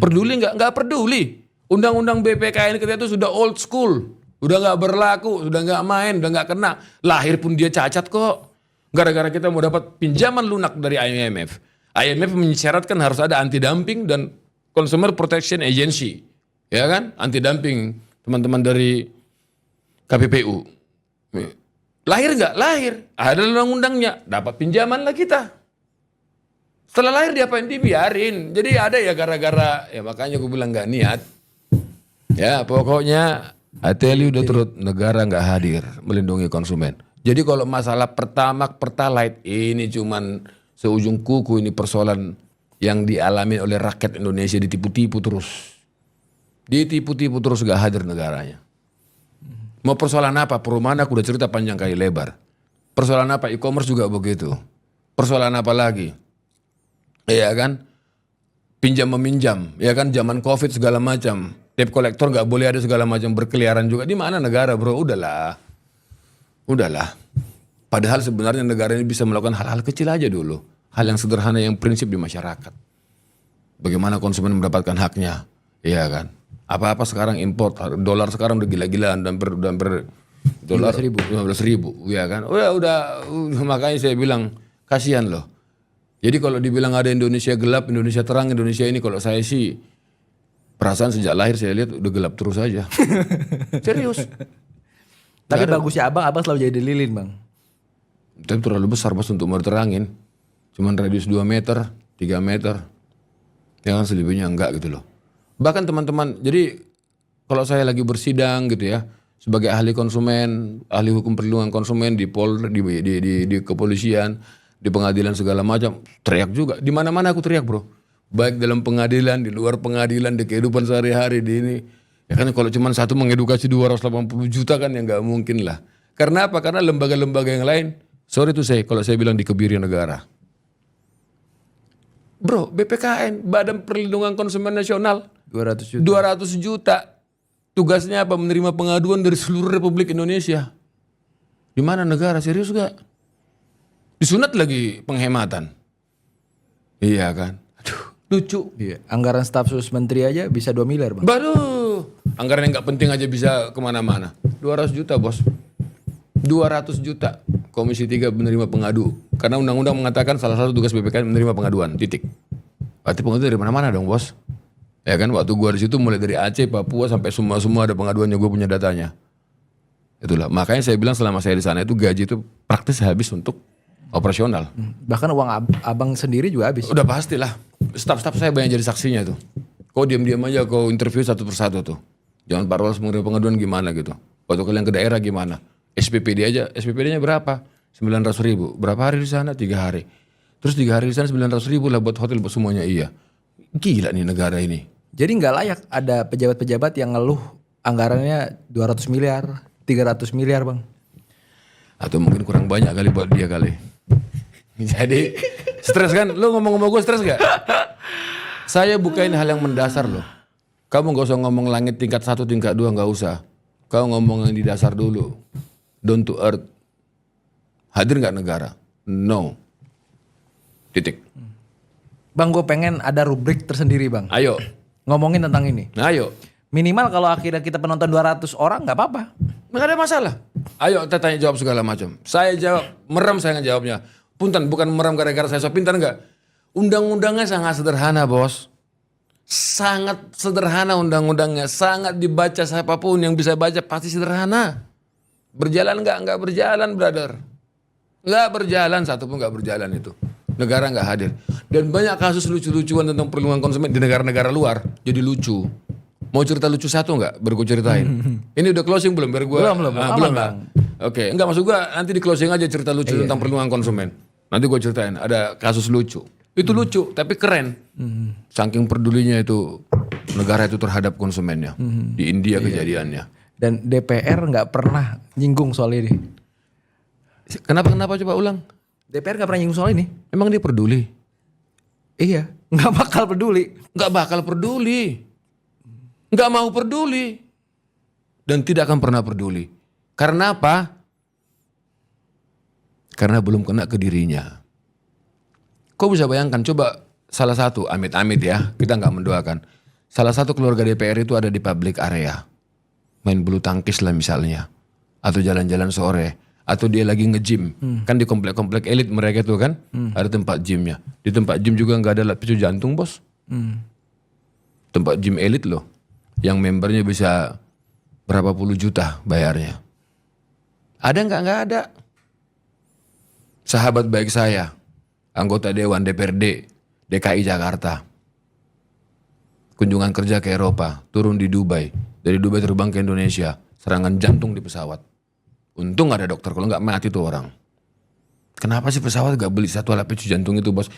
Peduli nggak? Nggak peduli. Undang-undang BPKN kita itu sudah old school. Udah nggak berlaku, sudah nggak main, udah nggak kena. Lahir pun dia cacat kok. Gara-gara kita mau dapat pinjaman lunak dari IMF. IMF mensyaratkan harus ada anti-dumping dan Consumer Protection Agency. Ya kan? Anti-dumping. Teman-teman dari KPPU. Lahir nggak? Lahir. Ada undang-undangnya. Dapat pinjaman lah kita. Setelah lahir diapain? Dibiarin. Jadi ada ya gara-gara. Ya makanya gue bilang nggak niat. Ya pokoknya I tell you the truth. Negara nggak hadir melindungi konsumen. Jadi kalau masalah Pertamax, ini cuman seujung kuku, ini persoalan yang dialami oleh rakyat Indonesia, ditipu-tipu terus. Ditipu-tipu terus, gak hadir negaranya. Mau persoalan apa? Perumahan aku udah cerita panjang kali lebar. Persoalan apa? E-commerce juga begitu. Persoalan apa lagi? Iya kan? Pinjam meminjam, ya kan? Zaman Covid segala macam. Debt collector gak boleh ada segala macam, berkeliaran juga. Di mana negara, bro? Udahlah. Padahal sebenarnya negara ini bisa melakukan hal-hal kecil aja dulu. Hal yang sederhana, yang prinsip di masyarakat. Bagaimana konsumen mendapatkan haknya. Iya kan. Apa-apa sekarang import. Dolar sekarang udah gila-gilaan. Dan dolar 15.000. Iya kan. Udah. Makanya saya bilang kasihan loh. Jadi kalau dibilang ada Indonesia gelap, Indonesia terang, Indonesia ini, kalau saya sih perasaan sejak lahir saya lihat udah gelap terus aja. Serius. Tapi bagusnya abang selalu jadi lilin, Bang. Tapi terlalu besar bos untuk mau diterangin. Cuman radius 2 meter, 3 meter. Ya kan selebihnya enggak gitu loh. Bahkan teman-teman, jadi kalau saya lagi bersidang gitu ya, sebagai ahli konsumen, ahli hukum perlindungan konsumen di Polri, di kepolisian, di pengadilan segala macam, teriak juga. Di mana-mana aku teriak, bro. Baik dalam pengadilan, di luar pengadilan, di kehidupan sehari-hari, di ini. Ya kan kalau cuma satu mengedukasi 280 juta kan ya nggak mungkin lah. Karena apa? Karena lembaga-lembaga yang lain, sorry tuh kalau saya bilang dikebiri negara. Bro, BPKN, Badan Perlindungan Konsumen Nasional, 200 juta. Tugasnya apa? Menerima pengaduan dari seluruh Republik Indonesia. Di mana negara? Serius gak? Disunat lagi penghematan. Iya kan? Aduh, lucu. Iya. Anggaran staf sus menteri aja bisa 2 miliar, Bang. Baru anggaran yang nggak penting aja bisa kemana-mana. 200 juta bos. 200 juta. Komisi 3 menerima pengadu. Karena undang-undang mengatakan salah satu tugas BPKN menerima pengaduan. Titik. Berarti pengadu dari mana-mana dong bos. Ya kan waktu gua di situ mulai dari Aceh, Papua sampai semua ada pengaduannya, gua punya datanya. Itulah. Makanya saya bilang selama saya di sana itu gaji itu praktis habis untuk operasional. Bahkan uang abang sendiri juga habis. Udah pastilah. Staf-staf saya banyak jadi saksinya tuh. Kau diam-diam aja kau interview satu persatu tuh. Jangan Pak Rolas menerima pengaduan gimana gitu. Waktu kalian ke daerah gimana. SPPD aja. SPPD-nya berapa? 900.000. Berapa hari di sana? 3 hari. Terus 3 hari di sana 900.000 lah buat hotel buat semuanya. Iya. Gila nih negara ini. Jadi nggak layak ada pejabat-pejabat yang ngeluh anggarannya 200 miliar, 300 miliar, Bang. Atau mungkin kurang banyak kali buat dia kali. Jadi stres kan? Lu ngomong-ngomong gue stres gak? Saya bukain hal yang mendasar loh. Kamu gak usah ngomong langit tingkat 1, tingkat 2, gak usah. Kau ngomong yang di dasar dulu. Down to earth. Hadir gak negara? No. Titik. Bang, gue pengen ada rubrik tersendiri, Bang. Ayo. Ngomongin tentang ini. Ayo. Minimal kalau akhirnya kita penonton 200 orang gak apa-apa. Gak ada masalah. Ayo kita tanya jawab segala macam. Saya jawab, merem saya ngejawabnya. Punten, bukan merem gara-gara saya so pintar enggak. Undang-undangnya sangat sederhana bos. Sangat sederhana undang-undangnya. Sangat dibaca siapapun yang bisa baca pasti sederhana. Berjalan enggak? Enggak berjalan brother. Enggak berjalan, satu pun enggak berjalan itu. Negara enggak hadir. Dan banyak kasus lucu-lucuan tentang perlindungan konsumen di negara-negara luar. Jadi lucu. Mau cerita lucu satu nggak? Baru gue ceritain. Ini udah closing belum? Biar gue Belum. Aman, Bang. Oke, enggak maksud gue nanti di closing aja cerita lucu tentang perlindungan konsumen. Nanti gue ceritain ada kasus lucu. Itu lucu tapi keren. Saking pedulinya itu negara itu terhadap konsumennya. Di India kejadiannya. Dan DPR nggak pernah nyinggung soal ini. Kenapa coba ulang? DPR nggak pernah nyinggung soal ini. Emang dia peduli? Iya, nggak bakal peduli. Nggak bakal peduli. Nggak mau peduli. Dan tidak akan pernah peduli. Karena apa? Karena belum kena ke dirinya. Kau bisa bayangkan, coba salah satu, amit-amit ya, kita nggak mendoakan. Salah satu keluarga DPR itu ada di public area. Main bulu tangkis lah misalnya. Atau jalan-jalan sore. Atau dia lagi nge-gym. Kan di komplek-komplek elit mereka tuh kan. Ada tempat gymnya. Di tempat gym juga nggak ada alat picu jantung bos. Tempat gym elit loh. Yang membernya bisa berapa puluh juta bayarnya. Ada nggak? Nggak ada. Sahabat baik saya, anggota Dewan DPRD DKI Jakarta. Kunjungan kerja ke Eropa, turun di Dubai. Dari Dubai terbang ke Indonesia, serangan jantung di pesawat. Untung ada dokter, kalau nggak mati tuh orang. Kenapa sih pesawat gak beli satu alat picu jantung itu bos?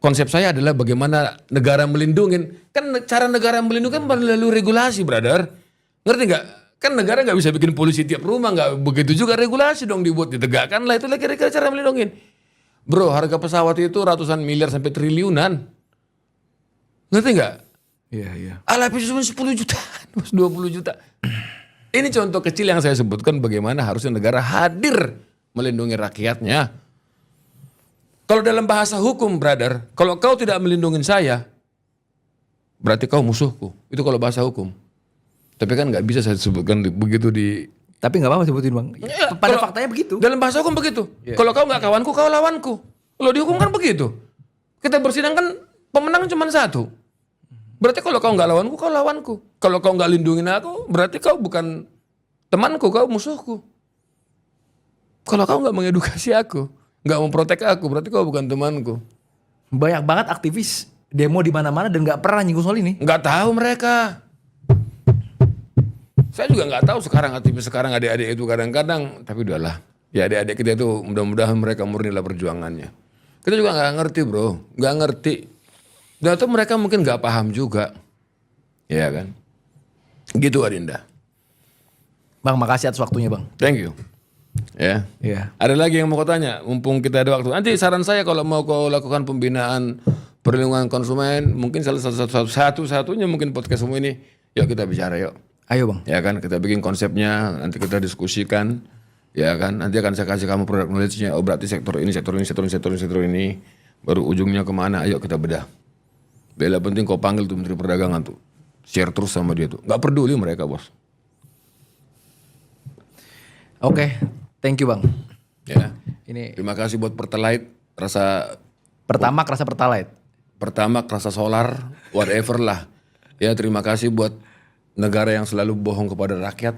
Konsep saya adalah bagaimana negara melindungin. Kan cara negara melindungi kan melalui regulasi, brother. Ngerti nggak? Kan negara nggak bisa bikin polisi tiap rumah, nggak begitu juga regulasi dong dibuat ditegakkan lah, itulah kira-kira cara melindungin. Bro, harga pesawat itu ratusan miliar sampai triliunan. Ngerti nggak? Iya. Alat picu cuma 10 juta, 20 juta. Ini contoh kecil yang saya sebutkan bagaimana harusnya negara hadir melindungi rakyatnya. Kalau dalam bahasa hukum, brother, kalau kau tidak melindungi saya, berarti kau musuhku. Itu kalau bahasa hukum. Tapi kan nggak bisa saya sebutkan begitu di. Tapi nggak apa-apa sebutin bang. Ya, Pada faktanya begitu. Dalam bahasa hukum begitu. Kalau kau nggak kawanku, kau lawanku. Kalau dihukum kan begitu. Kita bersidang kan pemenang cuma satu. Berarti kalau kau nggak lawanku, kau lawanku. Kalau kau nggak lindungin aku, berarti kau bukan temanku, kau musuhku. Kalau kau nggak mengedukasi aku, nggak memprotek aku, berarti kau bukan temanku. Banyak banget aktivis demo di mana-mana dan nggak pernah nyinggung soal ini. Nggak tahu mereka. Saya juga nggak tahu sekarang aktivis sekarang adik-adik itu kadang-kadang, tapi udahlah. Ya adik-adik kita itu mudah-mudahan mereka murnilah perjuangannya. Kita juga nggak ngerti bro, nggak ngerti. Dan itu mereka mungkin nggak paham juga, ya kan? Gitu Adinda. Bang, makasih atas waktunya bang. Thank you. Ya. Iya. Ada lagi yang mau kau tanya? Mumpung kita ada waktu. Nanti saran saya kalau mau kau lakukan pembinaan perlindungan konsumen, mungkin salah satu-satunya mungkin podcast semua ini. Yuk kita bicara yuk. Ayo bang. Ya kan, kita bikin konsepnya, nanti kita diskusikan. Ya kan, nanti akan saya kasih kamu produk knowledge-nya. Oh berarti sektor ini. Baru ujungnya kemana? Ayo kita bedah. Bela penting kau panggil tuh Menteri Perdagangan tuh. Share terus sama dia tuh. Gak peduli mereka bos. Oke, thank you bang. Ya. Ini Terima kasih buat Pertalite. Rasa pertama rasa Pertalite. Pertamax, rasa solar, whatever lah. Ya terima kasih buat negara yang selalu bohong kepada rakyat.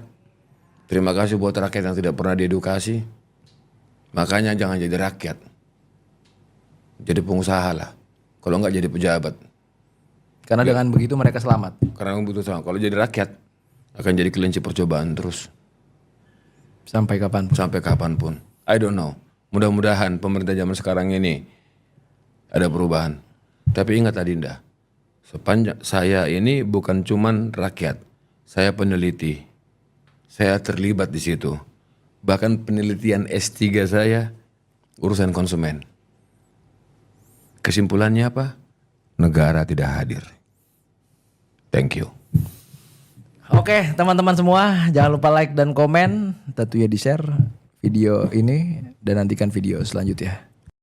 Terima kasih buat rakyat yang tidak pernah diedukasi. Makanya jangan jadi rakyat. Jadi pengusaha lah. Kalau enggak jadi pejabat. Karena dengan begitu mereka selamat. Karena butuh sama. Kalau jadi rakyat akan jadi kelinci percobaan terus. Sampai kapan? Sampai kapanpun. I don't know. Mudah-mudahan pemerintah zaman sekarang ini ada perubahan. Tapi ingat Adinda, sepanjang saya ini bukan cuman rakyat. Saya peneliti. Saya terlibat di situ. Bahkan penelitian S3 saya urusan konsumen. Kesimpulannya apa? Negara tidak hadir. Thank you. Oke, teman-teman semua, jangan lupa like dan komen, tentunya di-share video ini dan nantikan video selanjutnya.